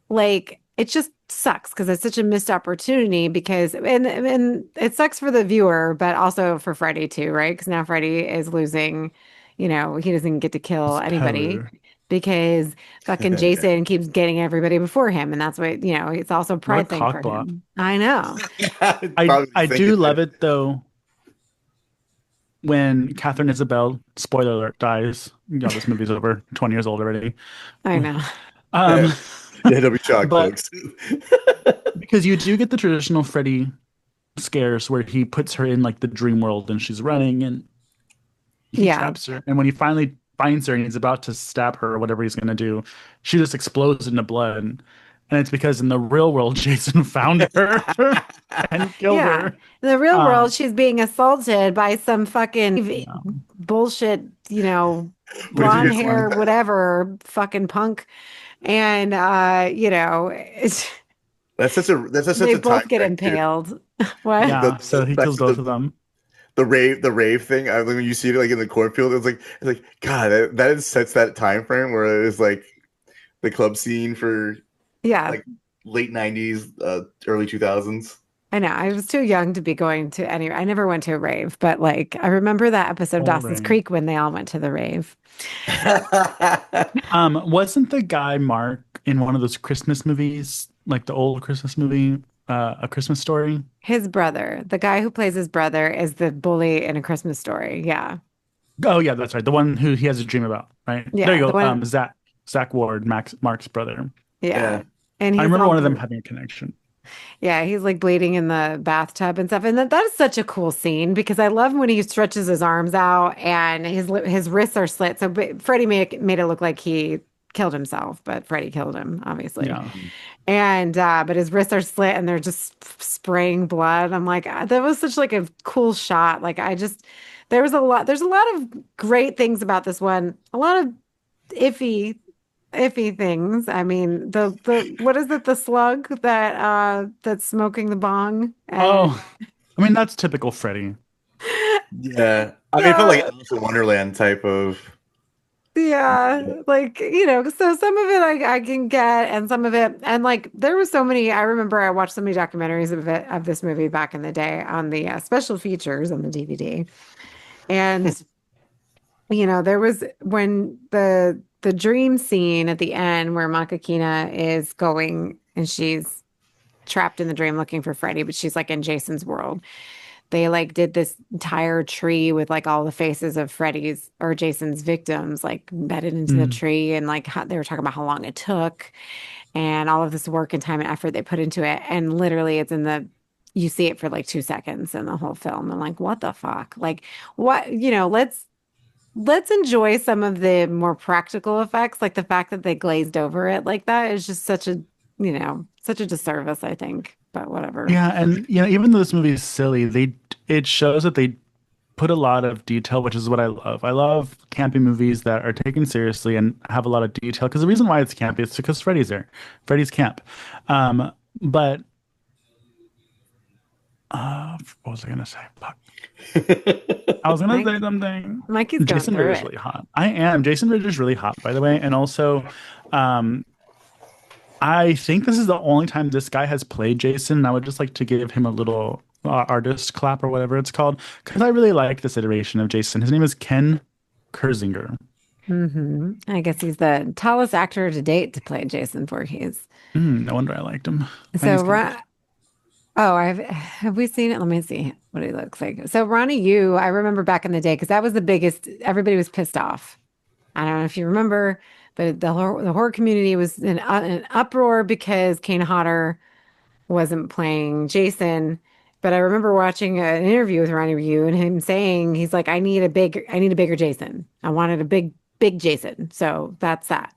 Speaker 1: like it's just sucks because it's such a missed opportunity because and it sucks for the viewer, but also for Freddy too, right? Because now Freddy is losing, he doesn't get to kill
Speaker 2: His
Speaker 1: anybody
Speaker 2: power.
Speaker 1: because fucking
Speaker 3: Yeah.
Speaker 1: Jason keeps getting everybody before him, and that's what, it's also a
Speaker 2: What a
Speaker 1: pride thing for
Speaker 2: cockblock.
Speaker 1: him. I know.
Speaker 2: I
Speaker 3: Probably thinking
Speaker 2: do love
Speaker 3: that.
Speaker 2: it though when Catherine Isabel, spoiler alert, dies. This movie's over 20 years old already.
Speaker 1: I know.
Speaker 2: Um,
Speaker 3: Yeah, don't be shocked,
Speaker 2: but
Speaker 3: folks.
Speaker 2: because you do get the traditional Freddy scares where he puts her in like the dream world and she's running and he
Speaker 1: Yeah.
Speaker 2: traps her. And when he finally finds her and he's about to stab her or whatever he's going to do, she just explodes into blood. And it's because in the real world, Jason found her and killed
Speaker 1: Yeah.
Speaker 2: her.
Speaker 1: In the real world,
Speaker 2: Um,
Speaker 1: she's being assaulted by some fucking
Speaker 2: yeah.
Speaker 1: bullshit,
Speaker 3: But
Speaker 1: blonde
Speaker 3: here's
Speaker 1: hair, whatever, fucking punk. And
Speaker 3: that's such
Speaker 1: they
Speaker 3: a time
Speaker 1: both get
Speaker 3: frame too.
Speaker 1: impaled. What?
Speaker 2: Yeah. So he
Speaker 3: Back
Speaker 2: kills
Speaker 3: to
Speaker 2: both of them.
Speaker 3: the rave thing. When you see it like in the cornfield, it's like God, that sets that time frame where it was like the club scene for
Speaker 1: Yeah,
Speaker 3: like late '90s, early 2000s.
Speaker 1: I know. I was too young to be going to any. I never went to a rave, but like I remember that episode of
Speaker 2: All
Speaker 1: Dawson's
Speaker 2: right.
Speaker 1: Creek when they all went to the rave.
Speaker 2: Wasn't the guy Mark in one of those Christmas movies, like the old Christmas movie, A Christmas Story?
Speaker 1: His brother, the guy who plays his brother, is the bully in A Christmas Story. Yeah,
Speaker 2: Oh yeah, that's right. The one who he has a dream about, right? There
Speaker 1: yeah,
Speaker 2: you
Speaker 1: the
Speaker 2: go.
Speaker 1: one.
Speaker 2: Zach Ward, Mark's brother.
Speaker 1: Yeah,
Speaker 3: Yeah.
Speaker 1: and
Speaker 2: I
Speaker 1: he's
Speaker 2: remember
Speaker 1: all
Speaker 2: one of them having a connection.
Speaker 1: Yeah, he's like bleeding in the bathtub and stuff. And that is such a cool scene because I love when he stretches his arms out and his wrists are slit. So Freddie made it look like he killed himself, but Freddie killed him, obviously.
Speaker 2: Yeah.
Speaker 1: And but his wrists are slit and they're just spraying blood. I'm like, that was such like a cool shot. Like there's a lot of great things about this one. A lot of iffy things. I mean, the what is it, the slug that's smoking the bong and
Speaker 2: Oh, I mean that's typical Freddy.
Speaker 3: Yeah. I mean, it felt like
Speaker 1: yeah,
Speaker 3: Alice in Wonderland type of.
Speaker 1: yeah, like so some of it I can get and some of it and like there were so many I remember I watched so many documentaries of this movie back in the day on the special features on the DVD. And there was when the dream scene at the end where Makakina is going and she's trapped in the dream looking for Freddy, but she's like in Jason's world. They like did this entire tree with like all the faces of Freddy's or Jason's victims like embedded into the
Speaker 2: Mm.
Speaker 1: tree and like they were talking about how long it took and all of this work and time and effort they put into it. And literally it's you see it for like 2 seconds in the whole film. I'm like, what the fuck? Like what, let's enjoy some of the more practical effects, like the fact that they glazed over it like that is just such a disservice, I think. But whatever.
Speaker 2: Yeah, and even though this movie is silly, it shows that they put a lot of detail, which is what I love. I love campy movies that are taken seriously and have a lot of detail. Because the reason why it's campy is because Freddy's there. Freddy's camp. But what was I gonna say? Fuck. I was gonna
Speaker 1: Mike,
Speaker 2: say something.
Speaker 1: Mikey's going
Speaker 2: Jason
Speaker 1: through
Speaker 2: Ritter's
Speaker 1: it.
Speaker 2: really hot. I am. Jason Ritter's really hot, by the way. And also, um, I think this is the only time this guy has played Jason. And I would just like to give him a little artist clap or whatever it's called, because I really like this iteration of Jason. His name is Ken Kersinger.
Speaker 1: I guess he's the tallest actor to date to play Jason Voorhees.
Speaker 2: No wonder I liked him. And
Speaker 1: So,
Speaker 2: he's kind of
Speaker 1: have we seen it? Let me see what he looks like. So, Ronnie Yu, I remember back in the day because that was the biggest. Everybody was pissed off. I don't know if you remember, but the horror community was in an uproar because Kane Hodder wasn't playing Jason. But I remember watching an interview with Ronnie Yu and him saying he's like, I need a bigger Jason. I wanted a big Jason. So that's that.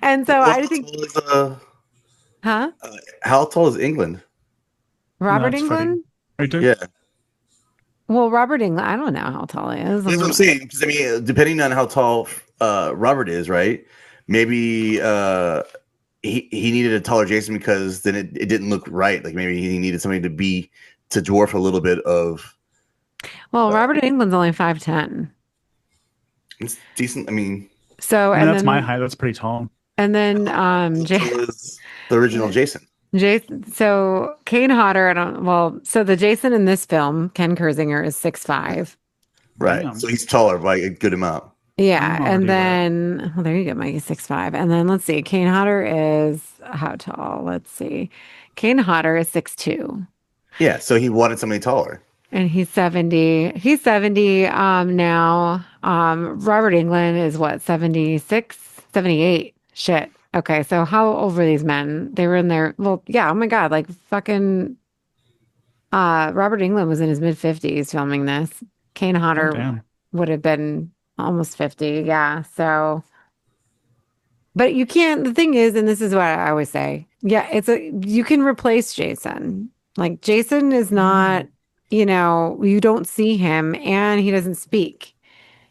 Speaker 1: And so
Speaker 3: Well,
Speaker 1: I think, huh?
Speaker 3: how tall is England?
Speaker 2: no,
Speaker 1: Robert
Speaker 2: that's Freddie.
Speaker 1: Englund?
Speaker 2: Right there.
Speaker 3: Yeah,
Speaker 1: Well, Robert Englund, I don't know how tall he is.
Speaker 3: that's what I'm saying. Because I mean, depending on how tall Robert is, right? Maybe he needed a taller Jason because then it didn't look right. Like maybe he needed somebody to dwarf a little bit of.
Speaker 1: Well, Robert Englund's only 5'10".
Speaker 3: It's decent. I mean,
Speaker 1: So,
Speaker 2: I mean,
Speaker 1: and
Speaker 2: that's my
Speaker 1: then
Speaker 2: height. That's pretty tall.
Speaker 1: And then
Speaker 3: So was the original Jason.
Speaker 1: Jason, so Kane Hodder, so the Jason in this film, Ken Kersinger, is 6'5".
Speaker 3: Right.
Speaker 2: Damn.
Speaker 3: So he's taller by a good amount.
Speaker 1: Yeah,
Speaker 2: I'm
Speaker 1: and
Speaker 2: already wet.
Speaker 1: then well, there you go, Mikey, 6'5". And then let's see, Kane Hodder is how tall? Let's see. Kane Hodder is 6'2".
Speaker 3: Yeah. So he wanted somebody taller.
Speaker 1: And he's 70. He's 70 now. Robert England is what, 76, 78. Shit. Okay, so how old were these men? They were in their, well, yeah, oh my God, like fucking Robert England was in his mid 50s filming this. Kane
Speaker 2: Oh
Speaker 1: Hodder
Speaker 2: damn.
Speaker 1: would have been almost 50. Yeah. So, but you can't, the thing is, and this is what I always say, yeah, you can replace Jason. Like, Jason is not, you don't see him and he doesn't speak.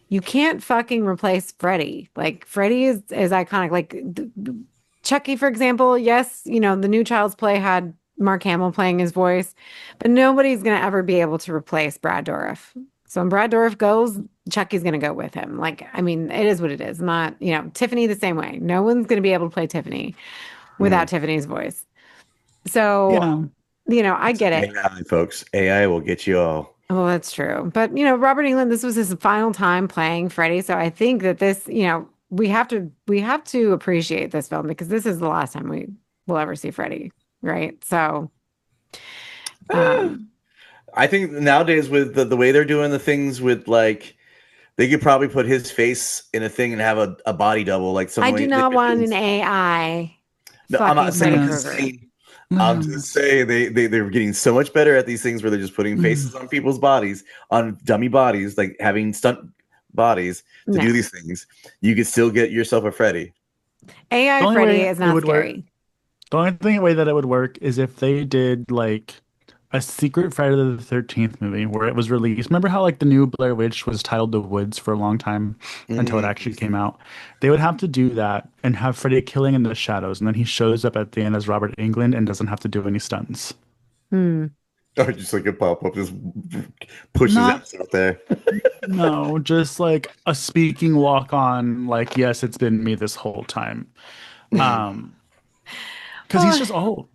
Speaker 1: You can't fucking replace Freddy. Like, Freddy is iconic. Like, Chucky, for example, yes, the new Child's Play had Mark Hamill playing his voice, but nobody's going to ever be able to replace Brad Dourif. So when Brad Dourif goes, Chucky's going to go with him. Like, I mean, it is what it is. Not, Tiffany the same way. No one's going to be able to play Tiffany without
Speaker 3: Mhm.
Speaker 1: Tiffany's voice. So,
Speaker 2: Yeah.
Speaker 1: I get it.
Speaker 3: AI, folks. AI will get you all.
Speaker 1: Well, that's true. But, Robert Englund, this was his final time playing Freddy. So I think that this, we have to appreciate this film because this is the last time we will ever see Freddy, right? So,
Speaker 3: Eh,
Speaker 1: um,
Speaker 3: I think nowadays with the way they're doing the things with like they could probably put his face in a thing and have a body double like some
Speaker 1: I do
Speaker 3: way they've
Speaker 1: not
Speaker 3: been
Speaker 1: want
Speaker 3: doing.
Speaker 1: an AI
Speaker 3: No, I'm
Speaker 1: fucking
Speaker 3: not saying.
Speaker 1: Freddy
Speaker 3: I'm
Speaker 2: Man,
Speaker 3: just
Speaker 1: Krueger.
Speaker 3: saying. I'm
Speaker 2: man.
Speaker 3: just saying they're getting so much better at these things where they're just putting
Speaker 2: Mm.
Speaker 3: faces on people's bodies, on dummy bodies, like having stunt bodies to do
Speaker 1: No.
Speaker 3: these things. You could still get yourself a Freddy.
Speaker 2: The
Speaker 1: AI
Speaker 2: only
Speaker 1: Freddy
Speaker 2: way
Speaker 1: is
Speaker 2: it
Speaker 1: not
Speaker 2: would work,
Speaker 1: scary.
Speaker 2: the only way that it would work is if they did like a secret Friday the 13th movie where it was released. Remember how like the new Blair Witch was titled The Woods for a long time until it
Speaker 3: Mhm.
Speaker 2: actually came out? They would have to do that and have Freddy killing in the shadows, and then he shows up at the end as Robert Englund and doesn't have to do any stunts.
Speaker 1: Hmm.
Speaker 3: Or just like a pop up, just push his
Speaker 2: Not
Speaker 3: ass out there.
Speaker 2: No, just like a speaking walk on, like, yes, it's been me this whole time.
Speaker 3: Mhm.
Speaker 2: Um, because he's
Speaker 1: Well,
Speaker 2: just old.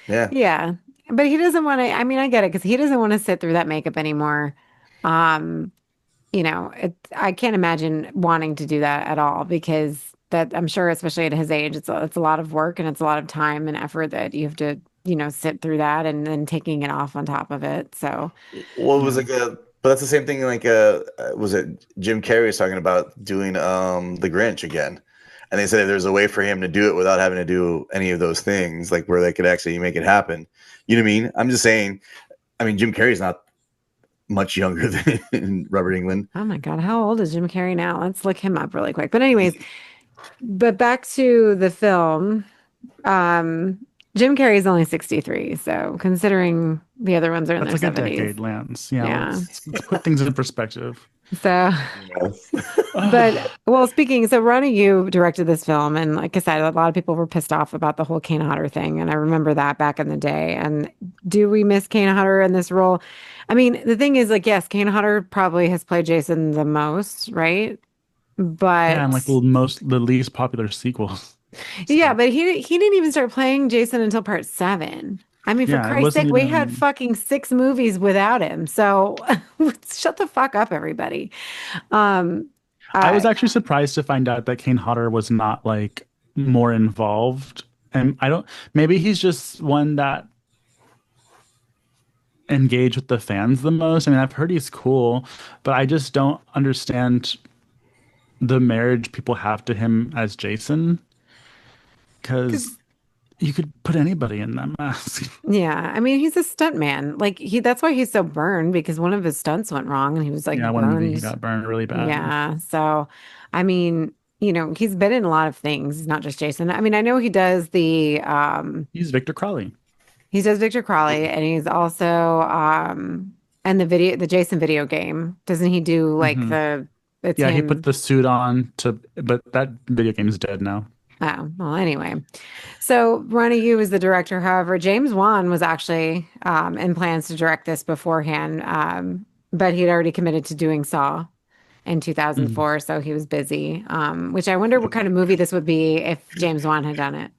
Speaker 3: Yeah.
Speaker 1: yeah. But he doesn't want to, I mean, I get it because he doesn't want to sit through that makeup anymore. Um, I can't imagine wanting to do that at all because that I'm sure, especially at his age, it's a lot of work and it's a lot of time and effort that you have to, sit through that and then taking it off on top of it. So,
Speaker 3: What was
Speaker 2: Yeah.
Speaker 3: like but that's the same thing like was it Jim Carrey was talking about doing the Grinch again. And they said if there's a way for him to do it without having to do any of those things, like where they could actually make it happen. You know what I mean? I'm just saying, I mean Jim Carrey's not much younger than Robert England.
Speaker 1: oh my God, how old is Jim Carrey now? Let's look him up really quick. But anyways, but back to the film. Um, Jim Carrey is only 63, so considering the other ones are in
Speaker 2: That's
Speaker 1: their
Speaker 2: like a
Speaker 1: 70s.
Speaker 2: decade, Lance. Yeah,
Speaker 1: Yeah.
Speaker 2: let's put things in perspective.
Speaker 1: So
Speaker 3: Yes.
Speaker 1: but well, so Ronnie, you directed this film, and like I said, a lot of people were pissed off about the whole Kane Hodder thing, and I remember that back in the day. And do we miss Kane Hodder in this role? I mean, the thing is, like, yes, Kane Hodder probably has played Jason the most, right?
Speaker 2: Yeah, and like
Speaker 1: But
Speaker 2: the least popular sequels.
Speaker 1: yeah,
Speaker 2: So
Speaker 1: but he didn't even start playing Jason until part 7. I mean, for
Speaker 2: yeah, it
Speaker 1: Christ's
Speaker 2: wasn't
Speaker 1: sake, we had
Speaker 2: even.
Speaker 1: fucking 6 movies without him. So shut the fuck up, everybody. Um,
Speaker 2: I was
Speaker 1: uh,
Speaker 2: actually surprised to find out that Kane Hodder was not like more involved. And I don't, maybe he's just one that engage with the fans the most. I mean, I've heard he's cool, but I just don't understand the marriage people have to him as Jason because you could put anybody in that mask.
Speaker 1: Yeah, I mean, he's a stunt man. Like that's why he's so burned because one of his stunts went wrong and he was like
Speaker 2: Yeah, one movie he
Speaker 1: burned.
Speaker 2: got burned really bad.
Speaker 1: Yeah. So, I mean, he's been in a lot of things. He's not just Jason. I mean, I know
Speaker 2: He's Victor Crowley.
Speaker 1: he does Victor Crowley and he's also and the Jason video game. Doesn't he do like
Speaker 2: Hmm.
Speaker 1: it's
Speaker 2: Yeah, he put
Speaker 1: him.
Speaker 2: the suit on but that video game is dead now.
Speaker 1: Oh, well, anyway. So Ronnie Yu is the director. However, James Wan was actually in plans to direct this beforehand, but he'd already committed to doing Saw. in
Speaker 2: Mm.
Speaker 1: 2004, so he was busy. Which I wonder what kind of movie this would be if James Wan had done it.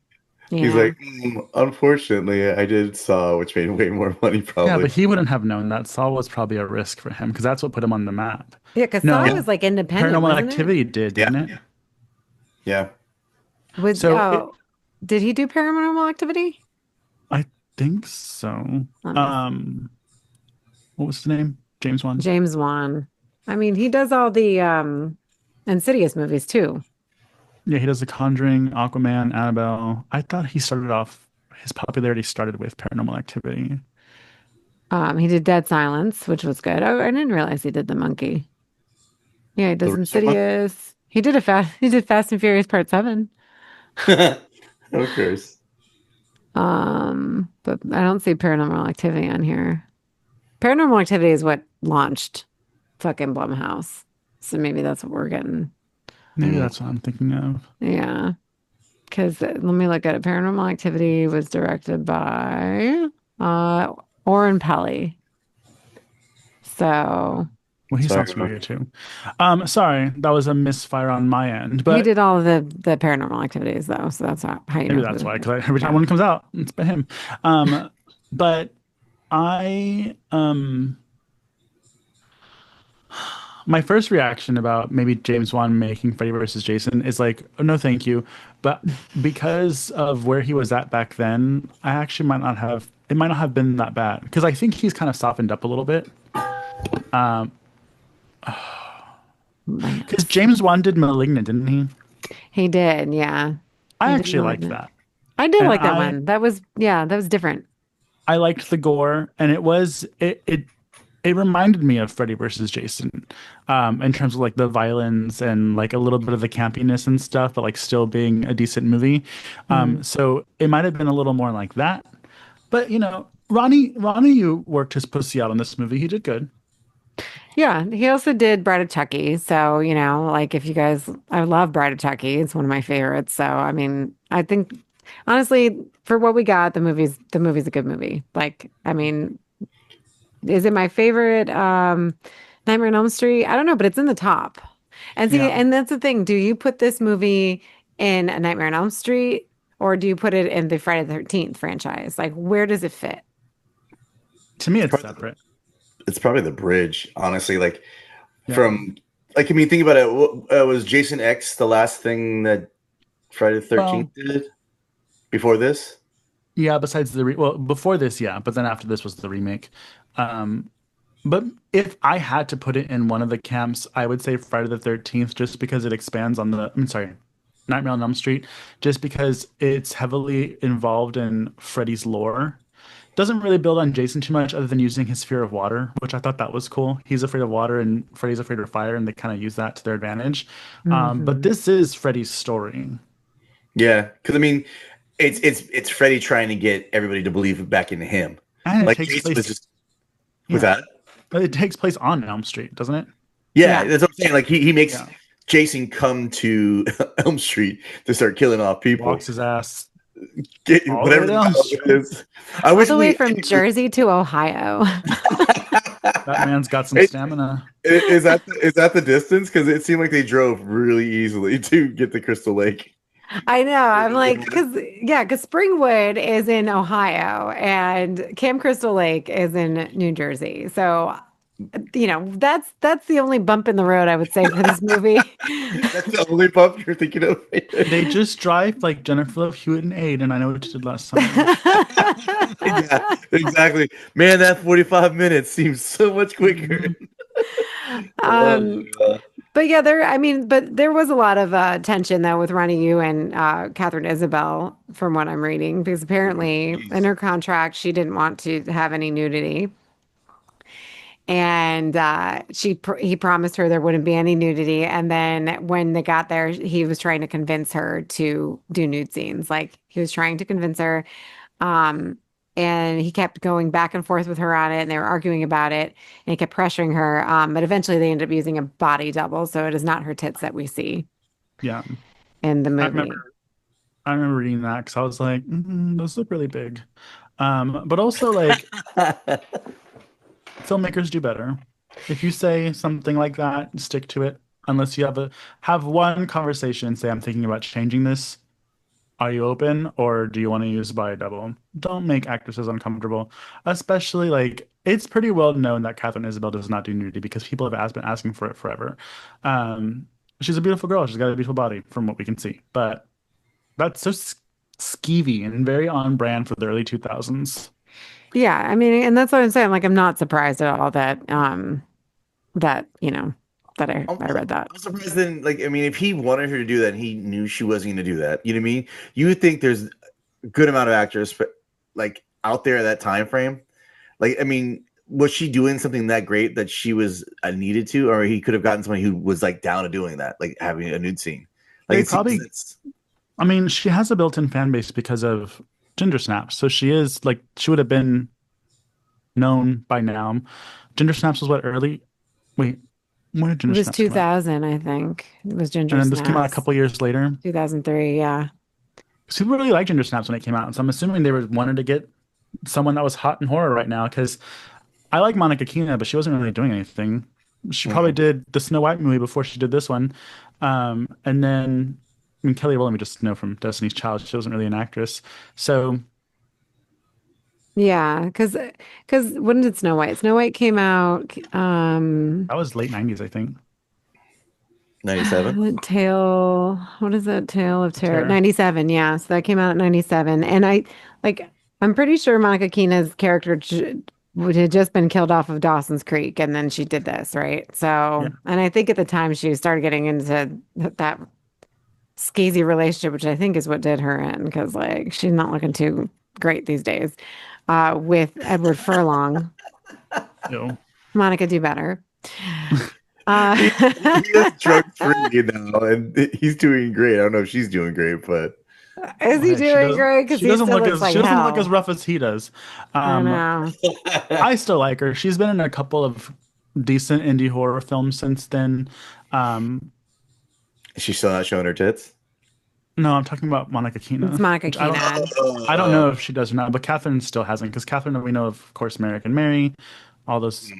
Speaker 1: You
Speaker 3: He's
Speaker 1: know?
Speaker 3: like, unfortunately, I did Saw, which made way more money,
Speaker 2: Yeah,
Speaker 3: probably.
Speaker 2: but he wouldn't have known that Saw was probably a risk for him because that's what put him on the map.
Speaker 1: Yeah, because Saw
Speaker 2: No,
Speaker 1: was like independent,
Speaker 2: Paranormal
Speaker 1: wasn't it?
Speaker 2: Activity did,
Speaker 3: Yeah,
Speaker 2: didn't it?
Speaker 3: yeah.
Speaker 1: Was
Speaker 2: So
Speaker 1: oh, did he do Paranormal Activity?
Speaker 2: I think so.
Speaker 1: Let me
Speaker 2: Um, what was his name? James Wan.
Speaker 1: James Wan. I mean, he does all the Insidious movies too.
Speaker 2: Yeah, he does The Conjuring, Aquaman, Annabelle. I thought he started off, his popularity started with Paranormal Activity.
Speaker 1: He did Dead Silence, which was good. Oh, I didn't realize he did The Monkey. Yeah, he
Speaker 3: The
Speaker 1: does
Speaker 3: recent one?
Speaker 1: Insidious. He did Fast and Furious Part 7.
Speaker 3: Of course.
Speaker 1: But I don't see Paranormal Activity on here. Paranormal Activity is what launched fucking Blumhouse. So maybe that's what we're getting.
Speaker 2: Maybe
Speaker 3: Mm.
Speaker 2: that's what I'm thinking of.
Speaker 1: Yeah. Because let me look at it. Paranormal Activity was directed by uh Oren Peli. So
Speaker 2: Well, he sounds
Speaker 3: Sorry, bro.
Speaker 2: familiar too. Sorry, that was a misfire on my end,
Speaker 1: he
Speaker 2: but
Speaker 1: did all of the paranormal activities though. So that's how you
Speaker 2: maybe
Speaker 1: know
Speaker 2: that's
Speaker 1: who.
Speaker 2: why. Because every time
Speaker 1: Yeah.
Speaker 2: one comes out, it's by him. But I my first reaction about maybe James Wan making Freddy versus Jason is like, oh, no, thank you. But because of where he was at back then, I actually might not have. It might not have been that bad because I think he's kind of softened up a little bit. Because
Speaker 1: Lance.
Speaker 2: James Wan did *Malignant*, didn't he?
Speaker 1: He did, yeah.
Speaker 2: I
Speaker 1: He did
Speaker 2: actually liked
Speaker 1: Malignant.
Speaker 2: that,
Speaker 1: I did
Speaker 2: and
Speaker 1: like that one. That was different.
Speaker 2: I liked the gore, and it reminded me of Freddy versus Jason, in terms of like the violence and like a little bit of the campiness and stuff, but like still being a decent movie.
Speaker 1: Mm.
Speaker 2: So it might have been a little more like that. But Ronnie, you worked his pussy out on this movie. He did good.
Speaker 1: Yeah, he also did Bride of Chucky. So, like if you guys, I love Bride of Chucky. It's one of my favorites. So, I mean, I think honestly, for what we got, the movie's a good movie. Like, I mean, is it my favorite Nightmare on Elm Street? I don't know, but it's in the top. And see,
Speaker 2: Yeah.
Speaker 1: and that's the thing. Do you put this movie in a Nightmare on Elm Street or do you put it in the Friday the 13th franchise? Like, where does it fit?
Speaker 2: To me,
Speaker 3: It's
Speaker 2: it's
Speaker 3: probably,
Speaker 2: separate.
Speaker 3: it's probably the bridge, honestly. Like,
Speaker 2: Yeah.
Speaker 3: I mean, think about it. Was Jason X the last thing that Friday the 13th
Speaker 2: Well,
Speaker 3: did before this?
Speaker 2: yeah. Besides well, before this, yeah, but then after this was the remake. Um, But if I had to put it in one of the camps, I would say Friday the 13th, just because it expands on I'm sorry, Nightmare on Elm Street, just because it's heavily involved in Freddy's lore. Doesn't really build on Jason too much other than using his fear of water, which I thought that was cool. He's afraid of water and Freddy's afraid of fire, and they kind of use that to their advantage. But
Speaker 1: Hmm.
Speaker 2: this is Freddy's story.
Speaker 3: Yeah, because I mean, it's Freddy trying to get everybody to believe back into him.
Speaker 2: And it
Speaker 3: Like
Speaker 2: takes
Speaker 3: Jason was
Speaker 2: place,
Speaker 3: just with
Speaker 2: yeah,
Speaker 3: that.
Speaker 2: but it takes place on Elm Street, doesn't it?
Speaker 3: Yeah,
Speaker 1: Yeah.
Speaker 3: that's what I'm saying. Like he makes
Speaker 2: Yeah.
Speaker 3: Jason come to Elm Street to start killing off people.
Speaker 2: Walks his ass
Speaker 3: Get
Speaker 2: all the way
Speaker 3: whatever
Speaker 2: to
Speaker 3: the
Speaker 2: Elm
Speaker 3: battle
Speaker 2: Street.
Speaker 3: is. I
Speaker 1: All
Speaker 3: wish
Speaker 1: the way
Speaker 3: we.
Speaker 1: from Jersey to Ohio.
Speaker 2: That man's got some
Speaker 3: It-
Speaker 2: stamina.
Speaker 3: is that the distance? Because it seemed like they drove really easily to get to Crystal Lake.
Speaker 1: I know. I'm like, because Springwood is in Ohio and Camp Crystal Lake is in New Jersey. So, that's the only bump in the road I would say for this movie.
Speaker 3: That's the only pub you're thinking of.
Speaker 2: They just drive like Jennifer Love Hewitt and Aid, and I know what you did last summer.
Speaker 3: Yeah, exactly. Man, that 45 minutes seems so much quicker.
Speaker 2: Mhm.
Speaker 1: Um, but yeah, but there was a lot of tension though with Ronnie Yu and Catherine Isabel, from what I'm reading, because apparently in
Speaker 3: Jeez.
Speaker 1: her contract she didn't want to have any nudity, and he promised her there wouldn't be any nudity, and then when they got there, he was trying to convince her to do nude scenes. Like he was trying to convince her, um, and he kept going back and forth with her on it, and they were arguing about it, and he kept pressuring her. But eventually they ended up using a body double, so it is not her tits that we see
Speaker 2: Yeah,
Speaker 1: in the
Speaker 2: I remember.
Speaker 1: movie.
Speaker 2: I remember reading that because I was like, those look really big. But also like filmmakers do better. If you say something like that, stick to it. Unless you have one conversation and say, I'm thinking about changing this. Are you open or do you want to use body double? Don't make actresses uncomfortable. Especially like it's pretty well known that Catherine Isabel does not do nudity because people have been asking for it forever. Um, she's a beautiful girl. She's got a beautiful body from what we can see. But that's so skeevy and very on brand for the early 2000s.
Speaker 1: Yeah, I mean, and that's what I'm saying. Like, I'm not surprised at all that that that I read that.
Speaker 3: I'm surprised then, like, I mean, if he wanted her to do that, he knew she wasn't going to do that. You know what I mean? You would think there's a good amount of actors, like, out there at that time frame. Like, I mean, was she doing something that great that she was needed to, or he could have gotten somebody who was like down to doing that, like having a nude scene? Like,
Speaker 2: They
Speaker 3: it seems
Speaker 2: probably, I mean, she has a built-in fan base because of Ginger Snaps. So she is like she would have been known by now. Ginger Snaps was what early? Wait, when did
Speaker 1: It
Speaker 2: Ginger
Speaker 1: was
Speaker 2: Snaps come out?
Speaker 1: 2000, I think. It was
Speaker 2: And
Speaker 1: Ginger
Speaker 2: then this came out a
Speaker 1: Snaps.
Speaker 2: couple years later.
Speaker 1: 2003, yeah.
Speaker 2: So people really liked Ginger Snaps when it came out. So I'm assuming they were wanted to get someone that was hot in horror right now because I like Monica Keena, but she wasn't really doing anything. She probably
Speaker 3: mm.
Speaker 2: did the Snow White movie before she did this one. And then, I mean, Kelly Rowland, we just know from Destiny's Child, she wasn't really an actress. So
Speaker 1: Yeah, because when did Snow White? Snow White came out
Speaker 2: that was late 90s, I think.
Speaker 3: 97.
Speaker 1: What is that? Tale of Terror.
Speaker 2: Terror.
Speaker 1: 97, yeah. So that came out at 97. And like I'm pretty sure Monica Keena's character would had just been killed off of Dawson's Creek and then she did this, right?
Speaker 2: Yeah.
Speaker 1: So, and I think at the time she started getting into that skeezy relationship, which I think is what did her in because like she's not looking too great these days. With Edward Furlong.
Speaker 2: Ew.
Speaker 1: Monica, do better. Uh,
Speaker 3: He is drug free now, and he's doing great. I don't know if she's doing great, but
Speaker 1: is
Speaker 2: Well,
Speaker 1: he
Speaker 2: hey,
Speaker 1: doing great? Because he still looks like
Speaker 2: she doesn't look as
Speaker 1: hell.
Speaker 2: rough as he does.
Speaker 1: I
Speaker 2: Um,
Speaker 1: know.
Speaker 2: I still like her. She's been in a couple of decent indie horror films since then. Um,
Speaker 3: she's still not showing her tits.
Speaker 2: no, I'm talking about Monica
Speaker 1: It's
Speaker 2: Keena,
Speaker 1: Monica
Speaker 2: which
Speaker 1: Keena.
Speaker 2: I don't know if she does or not, but Catherine still hasn't because Catherine we know of course American Mary, all those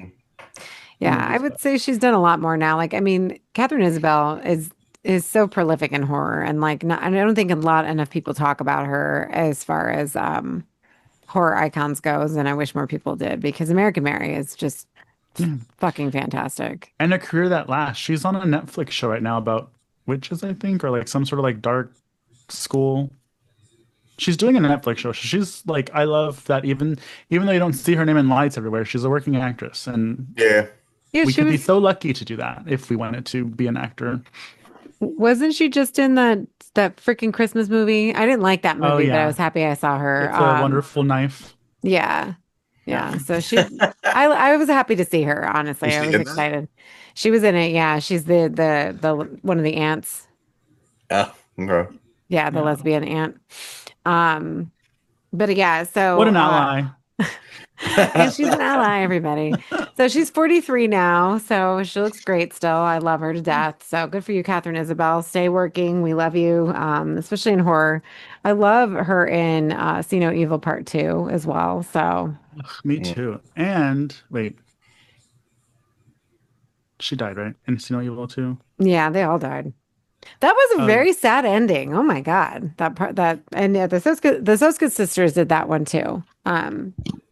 Speaker 1: Yeah, I
Speaker 2: movies.
Speaker 1: would
Speaker 2: But
Speaker 1: say she's done a lot more now. Like, I mean, Catherine Isabel is so prolific in horror, and like, not, I don't think a lot enough people talk about her as far as horror icons goes, and I wish more people did because American Mary is just
Speaker 2: yeah,
Speaker 1: fucking fantastic.
Speaker 2: and a career that lasts. She's on a Netflix show right now about witches, I think, or like some sort of like dark school. She's doing a Netflix show. She's like, I love that even though you don't see her name in lights everywhere, she's a working actress, and
Speaker 3: Yeah,
Speaker 1: Yeah,
Speaker 2: we
Speaker 1: she
Speaker 2: could be
Speaker 1: was.
Speaker 2: so lucky to do that if we wanted to be an actor.
Speaker 1: Wasn't she just in that freaking Christmas movie? I didn't like that
Speaker 2: Oh
Speaker 1: movie, but I
Speaker 2: yeah,
Speaker 1: was happy I saw her.
Speaker 2: it's a wonderful knife.
Speaker 1: Yeah.
Speaker 2: Yeah,
Speaker 1: Yeah. So I was happy to see her, honestly.
Speaker 3: is
Speaker 1: I
Speaker 3: she
Speaker 1: was
Speaker 3: in that?
Speaker 1: excited. She was in it. Yeah. She's the one of the aunts.
Speaker 3: Oh, okay.
Speaker 1: Yeah, the
Speaker 2: yeah.
Speaker 1: lesbian aunt. Um, but yeah,
Speaker 2: What
Speaker 1: so
Speaker 2: an ally.
Speaker 1: and she's an ally, everybody. So she's 43 now, so she looks great still. I love her to death. So good for you, Catherine Isabel. Stay working. We love you, especially in horror. I love her in See No Evil Part 2 as well. So
Speaker 2: Me
Speaker 3: Mm.
Speaker 2: too. And wait, she died, right? In Casino Evil too.
Speaker 1: yeah, they all died. That was a
Speaker 2: Oh yeah.
Speaker 1: very sad ending. Oh my God. That part that and yeah, the Soska sisters did that one too.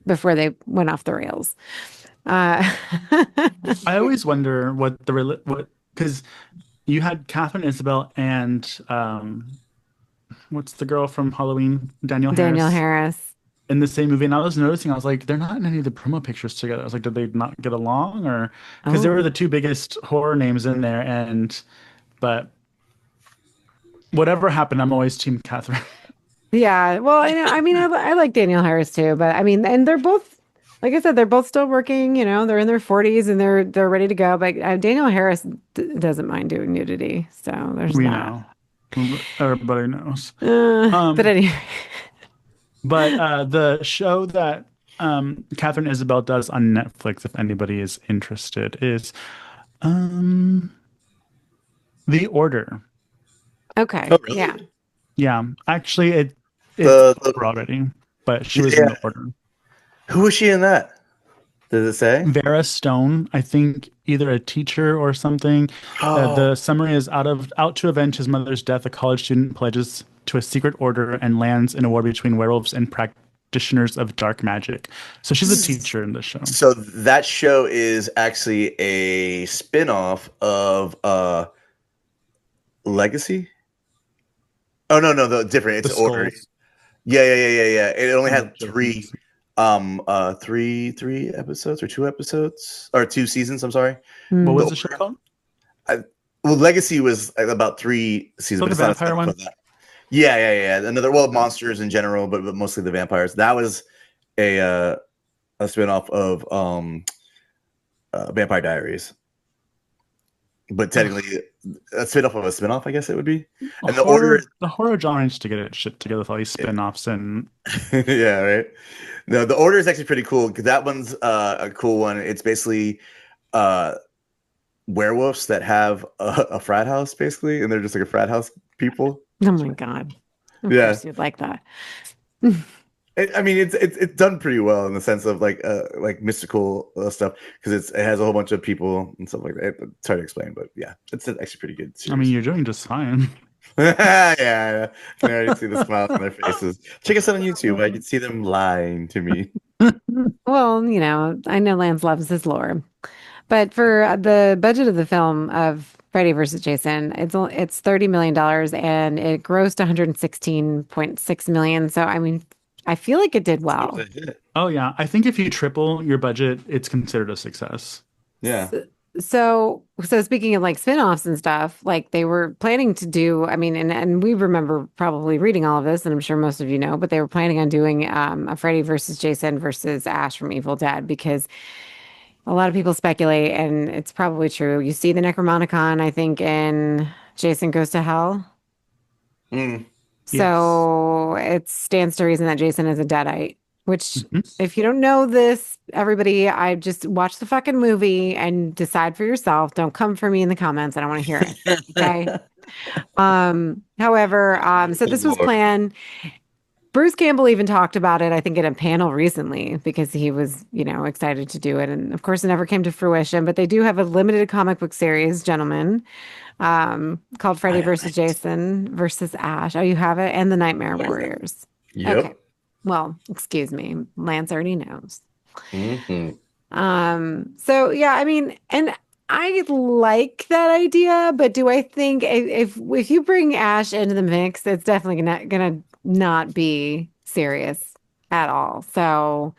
Speaker 1: Before they went off the rails. Uh
Speaker 2: I always wonder what because you had Catherine Isabel and what's the girl from Halloween, Danielle
Speaker 1: Daniel
Speaker 2: Harris,
Speaker 1: Harris.
Speaker 2: in the same movie, and I was noticing, I was like, they're not in any of the promo pictures together. I was like, did they not get along, or because they were
Speaker 1: Oh.
Speaker 2: the two biggest horror names in there, and but whatever happened, I'm always Team Catherine.
Speaker 1: Yeah. Well, I mean I like Daniel Harris too, but I mean and they're both like I said, they're both still working, they're in their 40s and they're ready to go. But Daniel Harris doesn't mind doing nudity. So there's
Speaker 2: We
Speaker 1: that.
Speaker 2: know, everybody knows.
Speaker 1: But
Speaker 2: Um,
Speaker 1: anyway.
Speaker 2: but the show that Catherine Isabel does on Netflix, if anybody is interested, is um, The Order.
Speaker 1: Okay.
Speaker 3: Oh,
Speaker 1: Yeah.
Speaker 3: really?
Speaker 2: Yeah, actually, it's
Speaker 3: The,
Speaker 2: over already, but she was in
Speaker 3: yeah.
Speaker 2: The Order.
Speaker 3: Who was she in that? Does it say?
Speaker 2: Vera Stone, I think either a teacher or something.
Speaker 3: Oh,
Speaker 2: The summary is out to avenge his mother's death, a college student pledges to a secret order and lands in a war between werewolves and practitioners of dark magic. So she's a teacher in this show.
Speaker 3: so that show is actually a spin-off of Legacy. Oh no, different.
Speaker 2: The
Speaker 3: It's Order.
Speaker 2: skulls.
Speaker 3: Yeah. It only
Speaker 2: I'm
Speaker 3: had
Speaker 2: joking.
Speaker 3: three episodes or two episodes or two seasons. I'm sorry.
Speaker 2: What
Speaker 1: Hmm.
Speaker 3: The
Speaker 2: was the show
Speaker 3: Order.
Speaker 2: called?
Speaker 3: I, well, Legacy was about three seasons,
Speaker 2: So
Speaker 3: but
Speaker 2: the
Speaker 3: it's not a
Speaker 2: vampire
Speaker 3: spin-off
Speaker 2: one?
Speaker 3: of that. Yeah. Another monsters in general, but mostly the vampires. That was a uh, a spin-off of Vampire Diaries, but
Speaker 2: Ugh,
Speaker 3: technically a spin-off of a spin-off, I guess it would be.
Speaker 2: a
Speaker 3: And the Order,
Speaker 2: the horror genre needs to get its shit together with all these spin-offs and
Speaker 3: yeah, right. No, the Order is actually pretty cool because that one's a cool one. It's basically uh werewolves that have a frat house basically, and they're just like a frat house people.
Speaker 1: Oh my God. Of
Speaker 3: Yeah,
Speaker 1: course you'd like that.
Speaker 3: I mean it's done pretty well in the sense of like mystical stuff because it has a whole bunch of people and stuff like that. It's hard to explain, but yeah, it's actually pretty good
Speaker 2: I mean
Speaker 3: series.
Speaker 2: you're doing just fine.
Speaker 3: Yeah, I can already see the smiles on their faces. Check us out on YouTube. I can see them lying to me.
Speaker 1: Well, I know Lance loves his lore. But for the budget of the film of Freddy versus Jason, it's $30 million and it grossed 116.6 million. So I mean, I feel like it did
Speaker 3: It's more than
Speaker 1: well.
Speaker 3: a hit.
Speaker 2: Oh yeah, I think if you triple your budget, it's considered a success.
Speaker 3: Yeah.
Speaker 1: So speaking of like spin-offs and stuff, like they were planning to do, I mean, and we remember probably reading all of this, and I'm sure most of you know, but they were planning on doing a Freddy versus Jason versus Ash from Evil Dead because a lot of people speculate, and it's probably true. You see the Necromonicon, I think, in Jason Goes to Hell.
Speaker 3: Mm.
Speaker 2: Yes.
Speaker 1: So it stands to reason that Jason is a Deadite, which,
Speaker 2: Mhm.
Speaker 1: if you don't know this, everybody, I just watch the fucking movie and decide for yourself. Don't come for me in the comments. I don't want to hear it. Okay. However, so
Speaker 3: Oh,
Speaker 1: this was
Speaker 3: Lord.
Speaker 1: planned. Bruce Campbell even talked about it, I think, in a panel recently because he was, excited to do it. And of course, it never came to fruition, but they do have a limited comic book series, gentlemen, called
Speaker 3: I
Speaker 1: Freddy
Speaker 3: have
Speaker 1: versus
Speaker 3: it.
Speaker 1: Jason versus Ash. Oh, you have it? And the Nightmare Warriors. Okay.
Speaker 3: Yep.
Speaker 1: Well, excuse me. Lance already knows.
Speaker 3: Hmm.
Speaker 1: So yeah, I mean, and I like that idea, but do I think if you bring Ash into the mix, it's definitely gonna not be serious at all. So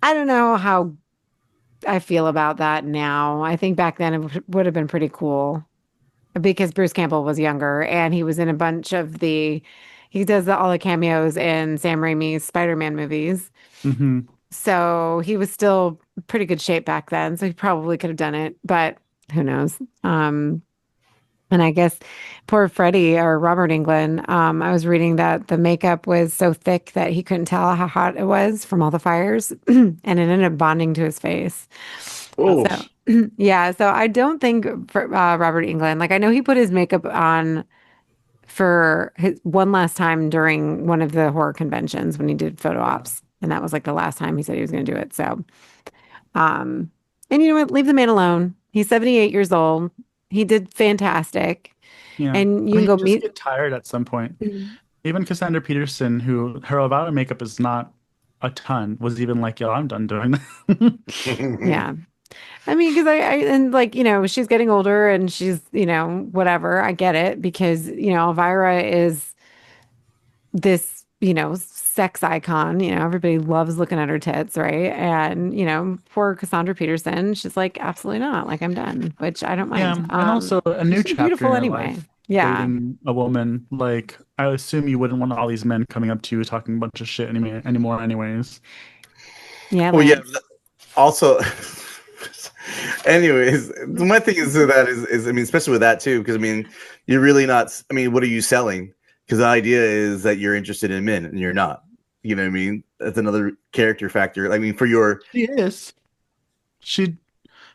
Speaker 1: I don't know how I feel about that now. I think back then it would have been pretty cool because Bruce Campbell was younger and he was in a bunch of he does all the cameos in Sam Raimi's Spider-Man movies.
Speaker 2: Hmm.
Speaker 1: So he was still pretty good shape back then, so he probably could have done it, but who knows? And I guess poor Freddie or Robert England, I was reading that the makeup was so thick that he couldn't tell how hot it was from all the fires, and it ended up bonding to his face.
Speaker 3: Oh,
Speaker 1: So yeah, so I don't think Robert England, like I know he put his makeup on for his one last time during one of the horror conventions when he did photo ops. And that was like the last time he said he was going to do it. So, um, and you know what? Leave the man alone. He's 78 years old. He did fantastic.
Speaker 2: Yeah.
Speaker 1: And
Speaker 2: I
Speaker 1: you can
Speaker 2: mean, you
Speaker 1: go
Speaker 2: just
Speaker 1: meet.
Speaker 2: get tired at some point. Even Cassandra Peterson, who her Avada makeup is not a ton, was even like, yo, I'm done doing that.
Speaker 1: Yeah. I mean, because and like, she's getting older and she's, whatever. I get it because, Elvira is this, sex icon. Everybody loves looking at her tits, right? And, poor Cassandra Peterson, she's like, absolutely not. Like, I'm done, which I don't
Speaker 2: Yeah,
Speaker 1: mind.
Speaker 2: and also a new
Speaker 1: She's
Speaker 2: chapter in
Speaker 1: beautiful
Speaker 2: your
Speaker 1: anyway.
Speaker 2: life,
Speaker 1: Yeah.
Speaker 2: dating a woman. Like, I assume you wouldn't want all these men coming up to you talking a bunch of shit anymore, anyways.
Speaker 1: Yeah,
Speaker 3: well, yeah.
Speaker 1: Lance.
Speaker 3: Also, anyways, my thing is to that is I mean, especially with that too, because I mean, you're really not. I mean, what are you selling? Because the idea is that you're interested in men, and you're not. You know what I mean? That's another character factor. I mean, for your
Speaker 2: She is. She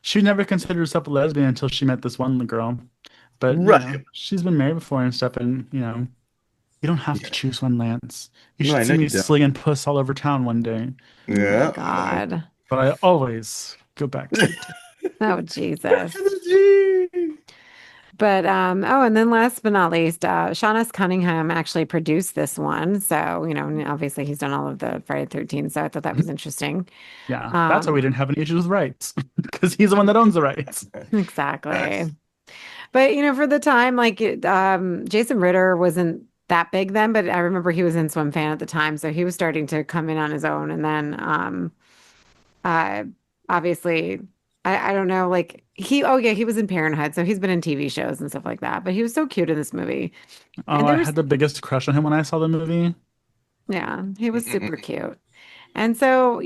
Speaker 2: she never considered herself a lesbian until she met this one girl. But
Speaker 3: right.
Speaker 2: she's been married before and stuff, and you don't have to
Speaker 3: Yeah.
Speaker 2: choose one, Lance. You
Speaker 3: No,
Speaker 2: should
Speaker 3: I
Speaker 2: see
Speaker 3: know
Speaker 2: me
Speaker 3: you don't.
Speaker 2: slinging puss all over town one day.
Speaker 1: Oh my
Speaker 3: Yeah.
Speaker 1: God.
Speaker 2: but I always go back to it.
Speaker 1: Oh,
Speaker 3: Back to
Speaker 1: Jesus.
Speaker 3: the G.
Speaker 1: But oh, and then last but not least, Sean S. Cunningham actually produced this one. So, and obviously he's done all of the Friday the 13th, so I thought that was interesting.
Speaker 2: Yeah, that's why we
Speaker 1: Um,
Speaker 2: didn't have any issues with rights because he's the one that owns the rights.
Speaker 1: exactly.
Speaker 3: Nice.
Speaker 1: But for the time, like Jason Ritter wasn't that big then, but I remember he was in Swim Fan at the time, so he was starting to come in on his own. And then uh obviously I don't know, like oh yeah, he was in Parenthood, so he's been in TV shows and stuff like that. But he was so cute in this movie.
Speaker 2: Oh,
Speaker 1: And
Speaker 2: I
Speaker 1: there's
Speaker 2: had the biggest crush on him when I saw the movie.
Speaker 1: yeah, he was super cute. And so,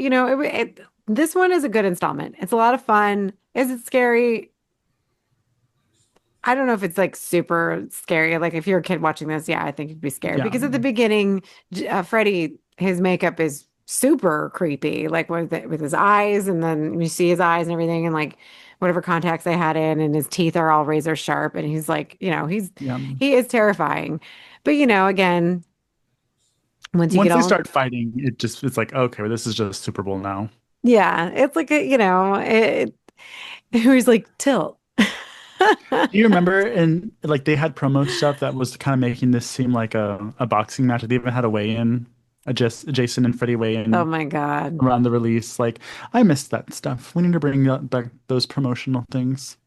Speaker 1: this one is a good installment. It's a lot of fun. Is it scary? I don't know if it's like super scary. Like if you're a kid watching this, yeah, I think you'd be scared
Speaker 2: Yeah,
Speaker 1: because at the beginning, Freddy, his makeup is super creepy, like with his eyes, and then you see his eyes and everything, and like whatever contacts they had in, and his teeth are all razor sharp, and he's like,
Speaker 2: yeah.
Speaker 1: he is terrifying. But again, once you get
Speaker 2: Once they
Speaker 1: all,
Speaker 2: start fighting, it's like okay, well, this is just Super Bowl now.
Speaker 1: yeah, it's like he's like tilt.
Speaker 2: Do you remember in like they had promo stuff that was kind of making this seem like a boxing match? They even had a weigh-in, a Jason and Freddie
Speaker 1: Oh
Speaker 2: weigh-in
Speaker 1: my God.
Speaker 2: around the release. Like I missed that stuff. We need to bring back those promotional things.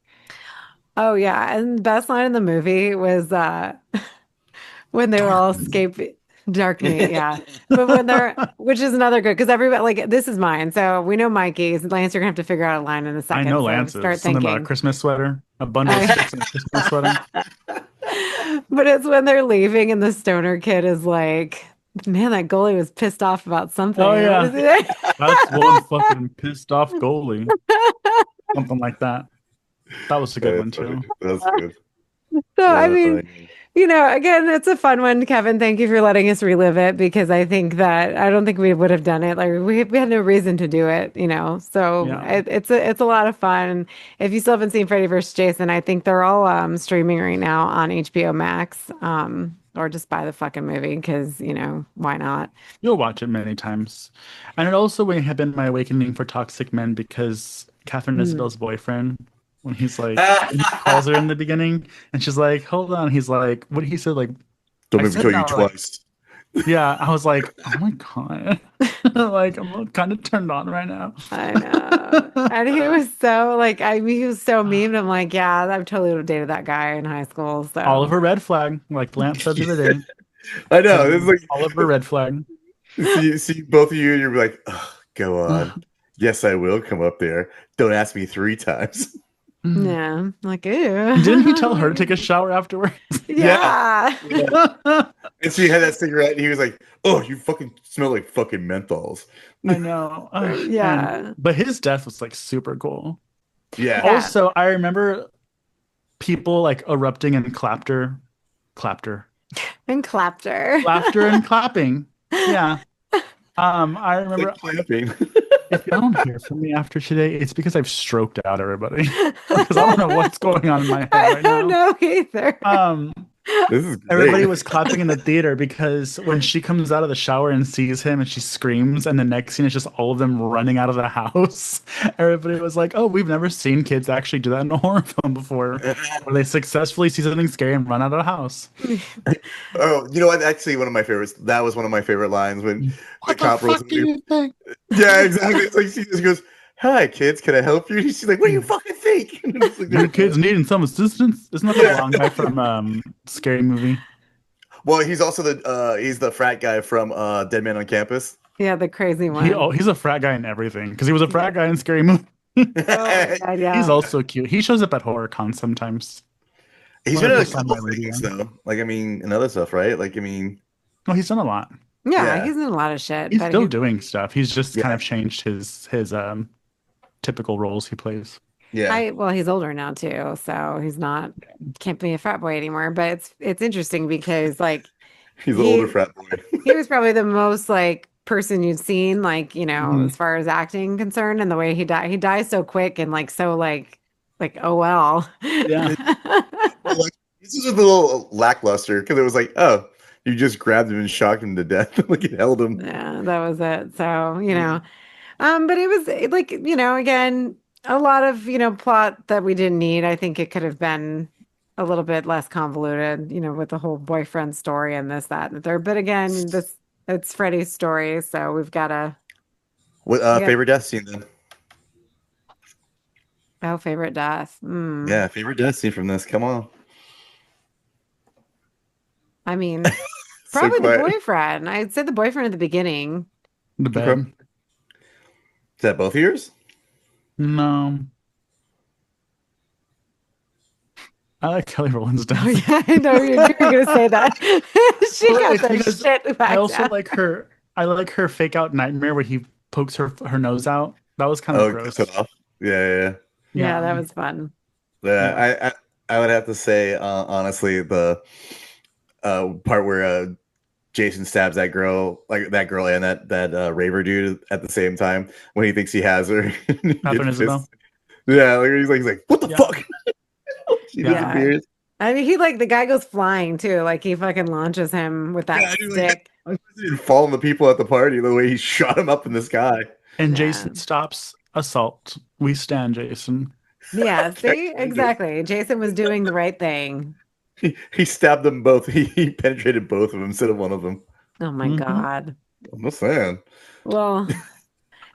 Speaker 1: Oh yeah, and the best line in the movie was when they were
Speaker 3: Dark
Speaker 1: all
Speaker 3: meat.
Speaker 1: escaping dark meat, yeah. But when they're which is another good because everybody like this is mine. So we know Mikey's. Lance, you're gonna have to figure out a line in a
Speaker 2: I
Speaker 1: second.
Speaker 2: know
Speaker 1: So
Speaker 2: Lance's
Speaker 1: start
Speaker 2: something about a
Speaker 1: thinking.
Speaker 2: Christmas sweater, a bundle of
Speaker 1: Uh,
Speaker 2: sticks and a Christmas sweater.
Speaker 1: but it's when they're leaving and the stoner kid is like, man, that goalie was pissed off about something.
Speaker 2: Oh
Speaker 1: Or what is
Speaker 2: yeah,
Speaker 1: it?
Speaker 2: that's one fucking pissed off goalie, something like that. That was a good one
Speaker 3: That's funny.
Speaker 2: too.
Speaker 3: That's good.
Speaker 1: So I mean,
Speaker 3: Yeah.
Speaker 1: again, it's a fun one, Kevin. Thank you for letting us relive it because I think that I don't think we would have done it. Like we had no reason to do it. So
Speaker 2: Yeah,
Speaker 1: it's a lot of fun. If you still haven't seen Freddy vs. Jason, I think they're all streaming right now on HBO Max. Or just buy the fucking movie because, why not?
Speaker 2: you'll watch it many times, and it also had been my awakening for toxic men because Catherine
Speaker 1: Mm.
Speaker 2: Isabel's boyfriend, when he's like, when he calls her in the beginning, and she's like, "Hold on," he's like, "What?" He said, "Like,
Speaker 3: Don't
Speaker 2: I
Speaker 3: make me
Speaker 2: said
Speaker 3: tell you
Speaker 2: that like."
Speaker 3: twice.
Speaker 2: Yeah, I was like, "Oh my God," like I'm kind of turned on right now.
Speaker 1: I know. And he was so like, I mean, he was so memed. I'm like, yeah, I totally would have dated that guy in high school. So
Speaker 2: Oliver Red Flag, like Lance said the other day.
Speaker 3: I know. It's like
Speaker 2: Oliver Red Flag.
Speaker 3: see both of you, and you're like, oh, go on. Yes, I will come up there. Don't ask me 3 times.
Speaker 1: yeah, like,
Speaker 2: And didn't he tell her to
Speaker 1: ew.
Speaker 2: take a shower afterwards?
Speaker 1: Yeah.
Speaker 3: Yeah. And so he had that cigarette, and he was like, "Oh, you fucking smell like fucking menthols."
Speaker 2: I know.
Speaker 1: Yeah.
Speaker 2: But his death was like super cool.
Speaker 3: Yeah.
Speaker 1: Yeah.
Speaker 2: Also, I remember people like erupting in clapter,
Speaker 1: And clapped her.
Speaker 2: laughter and clapping. Yeah. I
Speaker 3: It's
Speaker 2: remember
Speaker 3: like clapping.
Speaker 2: if y'all don't hear from me after today, it's because I've stroked out everybody. Because I don't know what's going on in my head
Speaker 1: I
Speaker 2: right
Speaker 1: don't
Speaker 2: now.
Speaker 1: know either.
Speaker 3: This is
Speaker 2: Everybody
Speaker 3: great.
Speaker 2: was clapping in the theater because when she comes out of the shower and sees him and she screams, and the next scene is just all of them running out of the house. Everybody was like, "Oh, we've never seen kids actually do that in a horror film before, where they successfully see something scary and run out of the house."
Speaker 3: Oh, you know what? Actually, one of my favorites. That was one of my favorite lines when the
Speaker 2: What the
Speaker 3: cop rolls
Speaker 2: fuck
Speaker 3: up.
Speaker 2: do you think?
Speaker 3: Yeah, exactly. It's like she just goes, "Hi, kids. Can I help you?" She's like, "What do you fucking think?" And it's like,
Speaker 2: Your kids needing some assistance? Isn't that the
Speaker 3: Yeah.
Speaker 2: blonde guy from Scary Movie?
Speaker 3: Well, he's also he's the frat guy from Dead Man on Campus.
Speaker 1: Yeah, the crazy one.
Speaker 2: He's a frat guy in everything because he was a frat guy in Scary Movie.
Speaker 1: Oh my God,
Speaker 2: He's
Speaker 1: yeah.
Speaker 2: also cute. He shows up at horror con sometimes.
Speaker 3: He's
Speaker 2: Wanna
Speaker 3: been in
Speaker 2: go
Speaker 3: a
Speaker 2: sign
Speaker 3: couple
Speaker 2: my radio?
Speaker 3: things though. Like I mean, and other stuff, right? Like I mean,
Speaker 2: Oh, he's done a lot.
Speaker 1: Yeah,
Speaker 3: yeah,
Speaker 1: he's in a lot of shit,
Speaker 2: He's
Speaker 1: but
Speaker 2: still doing stuff. He's just kind
Speaker 3: yeah,
Speaker 2: of changed his typical roles he plays.
Speaker 3: yeah.
Speaker 1: well, he's older now too, so he's not can't be a frat boy anymore. But it's interesting because like
Speaker 3: He's an older
Speaker 1: he
Speaker 3: frat boy.
Speaker 1: he was probably the most like person you'd seen, like,
Speaker 2: Mhm.
Speaker 1: as far as acting concerned, and the way he dies so quick and like so like oh well.
Speaker 2: Yeah.
Speaker 3: Well, like, this was a little lackluster because it was like, oh, you just grabbed him and shocked him to death, like it held him.
Speaker 1: Yeah, that was it. So, But it was like, again, a lot of, plot that we didn't need. I think it could have been a little bit less convoluted, with the whole boyfriend story and this, that, and the third. But again, it's Freddy's story, so
Speaker 3: What
Speaker 1: we got
Speaker 3: favorite death scene then?
Speaker 1: oh, favorite death.
Speaker 3: Yeah, favorite death scene from this. Come on.
Speaker 1: I mean,
Speaker 3: So
Speaker 1: probably the
Speaker 3: quiet.
Speaker 1: boyfriend. I'd say the boyfriend at the beginning.
Speaker 2: The
Speaker 3: Okay.
Speaker 2: bed.
Speaker 3: Is that both of yours?
Speaker 2: No. I like Kelly Rowland's
Speaker 1: Oh
Speaker 2: death.
Speaker 1: yeah, I know you were gonna say that. She
Speaker 2: Well,
Speaker 1: got
Speaker 2: it's
Speaker 1: the
Speaker 2: because
Speaker 1: shit
Speaker 2: I
Speaker 1: back
Speaker 2: also
Speaker 1: down.
Speaker 2: like her. I like her fake out nightmare where he pokes her nose out. That was kind of
Speaker 3: Oh, cut
Speaker 2: gross.
Speaker 3: it off. Yeah.
Speaker 1: Yeah,
Speaker 2: Yeah,
Speaker 1: that was fun.
Speaker 2: yeah.
Speaker 3: I would have to say, honestly, the part where Jason stabs that girl, like that girl and that raver dude at the same time when he thinks he has her. He
Speaker 2: Catherine
Speaker 3: gets
Speaker 2: Isabel.
Speaker 3: pissed. Yeah, like he's like, what the
Speaker 2: Yeah,
Speaker 3: fuck? She
Speaker 2: yeah.
Speaker 1: Yeah.
Speaker 3: disappears.
Speaker 1: I mean, the guy goes flying too. Like he fucking launches him with that
Speaker 3: Yeah, dude, like
Speaker 1: stick.
Speaker 3: I didn't fall on the people at the party the way he shot him up in the sky.
Speaker 2: And
Speaker 1: Yeah.
Speaker 2: Jason stops assault. We stand Jason.
Speaker 1: Yeah,
Speaker 3: Can't
Speaker 1: see?
Speaker 3: change it.
Speaker 1: Exactly. Jason was doing the right thing.
Speaker 3: He stabbed them both. He penetrated both of them instead of one of them.
Speaker 1: Oh my
Speaker 2: Hmm.
Speaker 1: God.
Speaker 3: I'm just saying.
Speaker 1: Well,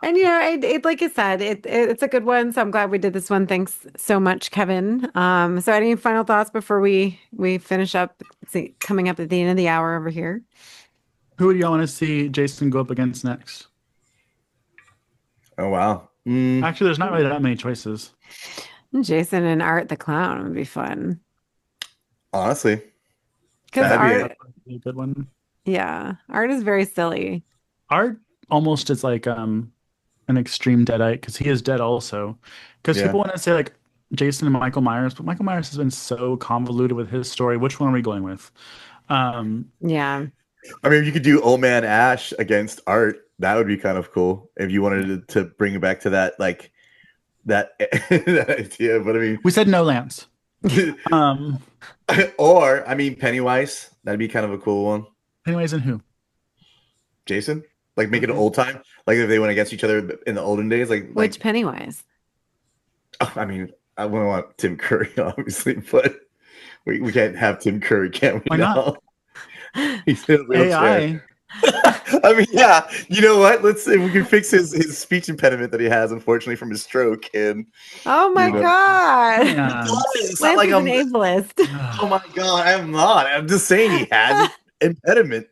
Speaker 1: and it like I said, it's a good one. So I'm glad we did this one. Thanks so much, Kevin. So any final thoughts before we finish up? See, coming up at the end of the hour over here.
Speaker 2: Who would y'all want to see Jason go up against next?
Speaker 3: Oh wow.
Speaker 2: Actually, there's not really that many choices.
Speaker 1: Jason and Art the Clown would be fun.
Speaker 3: Honestly,
Speaker 1: Because
Speaker 3: that'd be
Speaker 1: Art,
Speaker 2: That would be a good one.
Speaker 1: yeah, Art is very silly.
Speaker 2: Art almost is like an extreme deadite because he is dead also. Because
Speaker 3: yeah.
Speaker 2: people want to say like Jason and Michael Myers, but Michael Myers has been so convoluted with his story. Which one are we going with?
Speaker 1: Yeah.
Speaker 3: I mean, you could do Old Man Ash against Art. That would be kind of cool if you wanted to bring it back to that, like that, that idea. But I
Speaker 2: We said no, Lance.
Speaker 3: mean, or I mean, Pennywise. That'd be kind of a cool one.
Speaker 2: Anyways, and who?
Speaker 3: Jason, like make it an
Speaker 2: Okay.
Speaker 3: old time, like if they went against each other in the olden days.
Speaker 1: Which Pennywise?
Speaker 3: I mean, I wouldn't want Tim Curry, obviously, but we can't have Tim Curry, can we?
Speaker 2: Why not?
Speaker 3: He's in a wheelchair.
Speaker 2: AI.
Speaker 3: I mean, yeah. You know what? Let's see if we can fix his speech impediment that he has, unfortunately, from his stroke. And
Speaker 1: Oh my
Speaker 3: you know,
Speaker 1: God.
Speaker 2: Yeah.
Speaker 3: it's not
Speaker 1: Lance
Speaker 3: like
Speaker 1: is an
Speaker 3: I'm.
Speaker 1: ableist.
Speaker 3: Oh my god, I'm not. I'm just saying he has an impediment.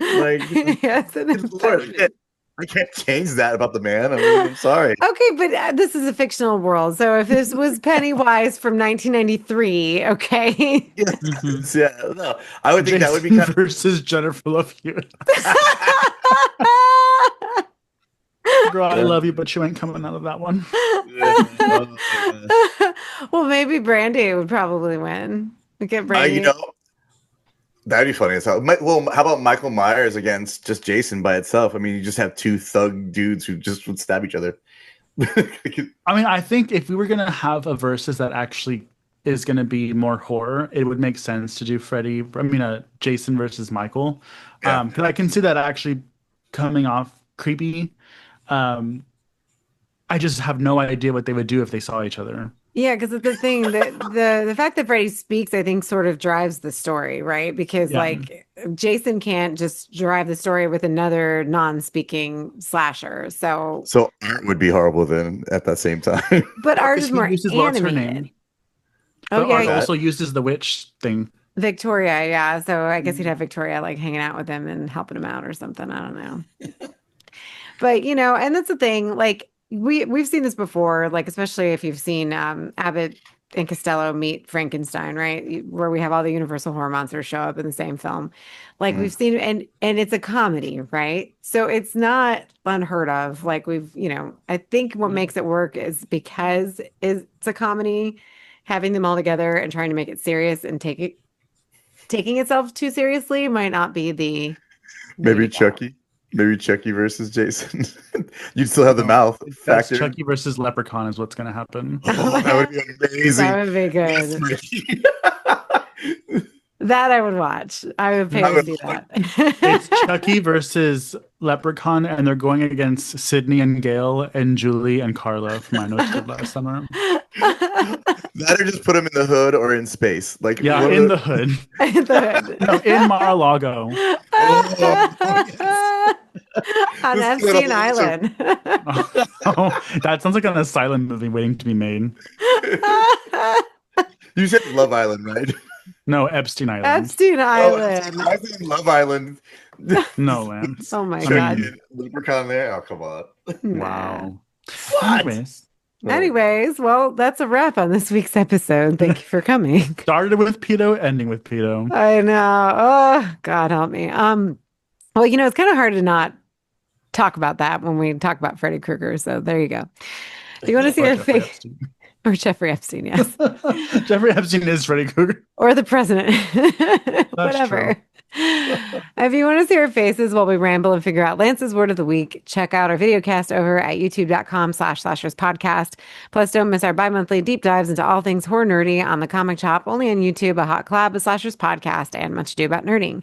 Speaker 3: Like,
Speaker 1: Yes, an
Speaker 3: good Lord,
Speaker 1: impediment.
Speaker 3: I can't change that about the man. I mean, I'm sorry.
Speaker 1: Okay, but this is a fictional world. So if this was Pennywise from 1993, okay.
Speaker 2: Mhm.
Speaker 3: Yeah, no, I would think that would be
Speaker 2: Jason
Speaker 3: kind
Speaker 2: versus Jennifer Love Hewitt. Girl, I
Speaker 3: of.
Speaker 2: love you, but you ain't coming out of that one.
Speaker 1: Well, maybe Brandy would probably win. We get
Speaker 3: You
Speaker 1: Brandy.
Speaker 3: know, that'd be funny as hell. Well, how about Michael Myers against just Jason by itself? I mean, you just have two thug dudes who just would stab each other.
Speaker 2: I mean, I think if we were gonna have a versus that actually is gonna be more horror, it would make sense to do Jason versus Michael.
Speaker 3: Yeah.
Speaker 2: Because I can see that actually coming off creepy. Um, I just have no idea what they would do if they saw each other.
Speaker 1: Yeah, because the thing that the fact that Freddy speaks, I think, sort of drives the story, right? Because
Speaker 2: Yeah.
Speaker 1: like Jason can't just drive the story with another non-speaking slasher. So,
Speaker 3: So Art would be horrible then at that same time.
Speaker 1: but ours
Speaker 2: Because
Speaker 1: is
Speaker 2: he
Speaker 1: more
Speaker 2: uses what's her
Speaker 1: animated.
Speaker 2: name,
Speaker 1: Oh
Speaker 2: but Art
Speaker 1: yeah,
Speaker 2: also uses the witch thing.
Speaker 1: Victoria. Yeah, so I guess he'd have Victoria like hanging out with him and helping him out or something. I don't know. But and that's the thing. Like we've seen this before. Like especially if you've seen Abbott and Costello meet Frankenstein, right? Where we have all the Universal horror monsters show up in the same film. Like
Speaker 3: Mm.
Speaker 1: we've seen, and it's a comedy, right? So it's not unheard of. Like I think what makes it work is because it's a comedy, having them all together and trying to make it serious and taking itself too seriously might not be the way
Speaker 3: Maybe
Speaker 1: to go.
Speaker 3: Chucky. Maybe Chucky versus Jason. You'd still have the
Speaker 2: No,
Speaker 3: mouth
Speaker 2: That's
Speaker 3: factor.
Speaker 2: Chucky versus Leprechaun is what's gonna happen.
Speaker 3: Oh, that would be amazing.
Speaker 1: That would be
Speaker 3: Yes,
Speaker 1: good.
Speaker 3: Mikey.
Speaker 1: That I would watch. I would pay
Speaker 3: I
Speaker 1: to
Speaker 3: would
Speaker 1: see
Speaker 3: like-
Speaker 1: that.
Speaker 2: It's Chucky versus Leprechaun, and they're going against Sydney and Gail and Julie and Carla from I Know What You Did Last Summer.
Speaker 3: That or just put them in the hood or in space. Like
Speaker 2: Yeah,
Speaker 3: one of
Speaker 2: in the hood.
Speaker 1: The
Speaker 2: No, in Mar-a-Lago.
Speaker 1: on
Speaker 3: This is
Speaker 1: Epstein
Speaker 3: gonna hold some-
Speaker 1: Island.
Speaker 2: Oh, that sounds like an asylum movie waiting to be made.
Speaker 3: You said Love Island, right?
Speaker 2: No, Epstein Island.
Speaker 1: Epstein
Speaker 3: Oh,
Speaker 1: Island.
Speaker 3: I was thinking Love Island.
Speaker 2: No, Lance.
Speaker 1: Oh my
Speaker 2: I
Speaker 1: God.
Speaker 2: mean,
Speaker 3: Leprechaun there. Oh, come on.
Speaker 2: wow.
Speaker 3: What?
Speaker 2: Anyways,
Speaker 1: Anyways, well, that's a wrap on this week's episode. Thank you for coming.
Speaker 2: started with pedo, ending with pedo.
Speaker 1: I know. Oh, God help me. Well, it's kind of hard to not talk about that when we talk about Freddy Krueger. So there you go. If you want to see
Speaker 2: Or
Speaker 1: our
Speaker 2: Jeffrey
Speaker 1: face,
Speaker 2: Epstein.
Speaker 1: or Jeffrey Epstein, yes,
Speaker 2: Jeffrey Epstein is Freddy Krueger.
Speaker 1: or the president, whatever.
Speaker 2: true.
Speaker 1: If you want to see our faces while we ramble and figure out Lance's word of the week, check out our video cast over at youtube.com/slashers podcast. Plus, don't miss our bi-monthly deep dives into all things horror nerdy on the Comic Chop, only on YouTube, a hot collab with Slashers podcast, and much ado about nerding.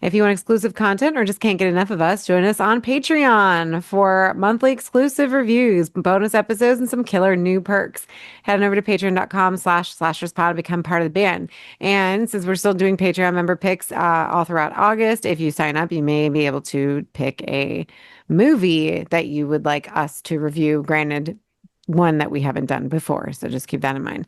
Speaker 1: If you want exclusive content or just can't get enough of us, join us on Patreon for monthly exclusive reviews, bonus episodes, and some killer new perks. Head on over to patreon.com/slasherspod to become part of the band. And since we're still doing Patreon member picks all throughout August, if you sign up, you may be able to pick a movie that you would like us to review. Granted, one that we haven't done before, so just keep that in mind.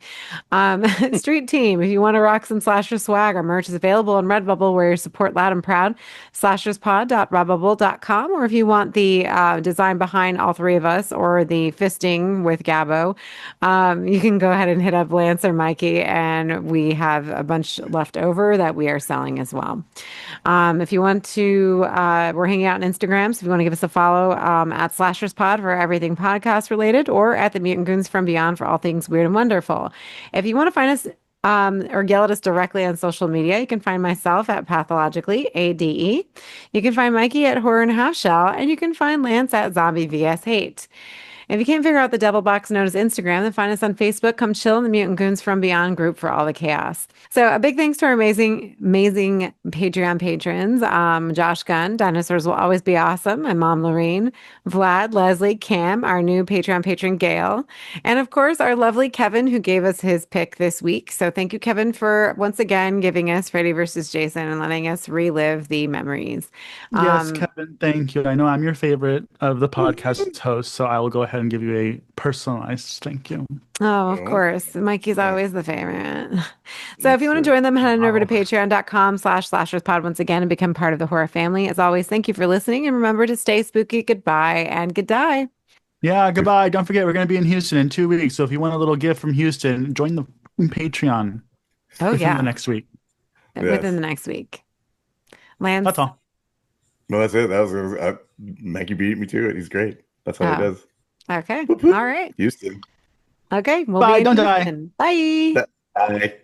Speaker 1: Street Team, if you want to rock some Slasher swag, our merch is available on Redbubble, where you support loud and proud. Slasherspod.redbubble.com, or if you want the design behind all three of us or the fisting with Gabbo, you can go ahead and hit up Lance or Mikey, and we have a bunch left over that we are selling as well. If you want to, we're hanging out on Instagram, so if you want to give us a follow at SlashersPod for everything podcast related, or at the Mutant Goons from Beyond for all things weird and wonderful. If you want to find us or yell at us directly on social media, you can find myself at Pathologically ADE. You can find Mikey at Horror and Half Shell, and you can find Lance at Zombie vs Hate. If you can't figure out the devil box known as Instagram, then find us on Facebook. Come chill in the Mutant Goons from Beyond group for all the chaos. So a big thanks to our amazing Patreon patrons. Josh Gunn, Dinosaurs Will Always Be Awesome, my mom Lorene, Vlad, Leslie, Cam, our new Patreon patron Gail, and of course our lovely Kevin, who gave us his pick this week. So thank you, Kevin, for once again giving us Freddy versus Jason and letting us relive the memories.
Speaker 2: Yes, Kevin, thank you. I know I'm your favorite of the podcast hosts, so I will go ahead and give you a personalized thank you.
Speaker 1: Oh, of course. Mikey's always the favorite. So if you want to join them, head on over to patreon.com/slasherspod once again and become part of the horror family. As always, thank you for listening, and remember to stay spooky. Goodbye and good die.
Speaker 2: Yeah, goodbye. Don't forget, we're going to be in Houston in 2 weeks. So if you want a little gift from Houston, join the Patreon within the next week.
Speaker 1: Within the next week. Lance?
Speaker 2: That's all.
Speaker 3: No, that's it. That was Maggie beat me to it. He's great. That's all he does.
Speaker 1: Okay. All right.
Speaker 3: Houston.
Speaker 1: Okay. We'll
Speaker 2: Bye,
Speaker 1: be in
Speaker 2: don't die.
Speaker 1: Houston. Bye.
Speaker 3: Bye.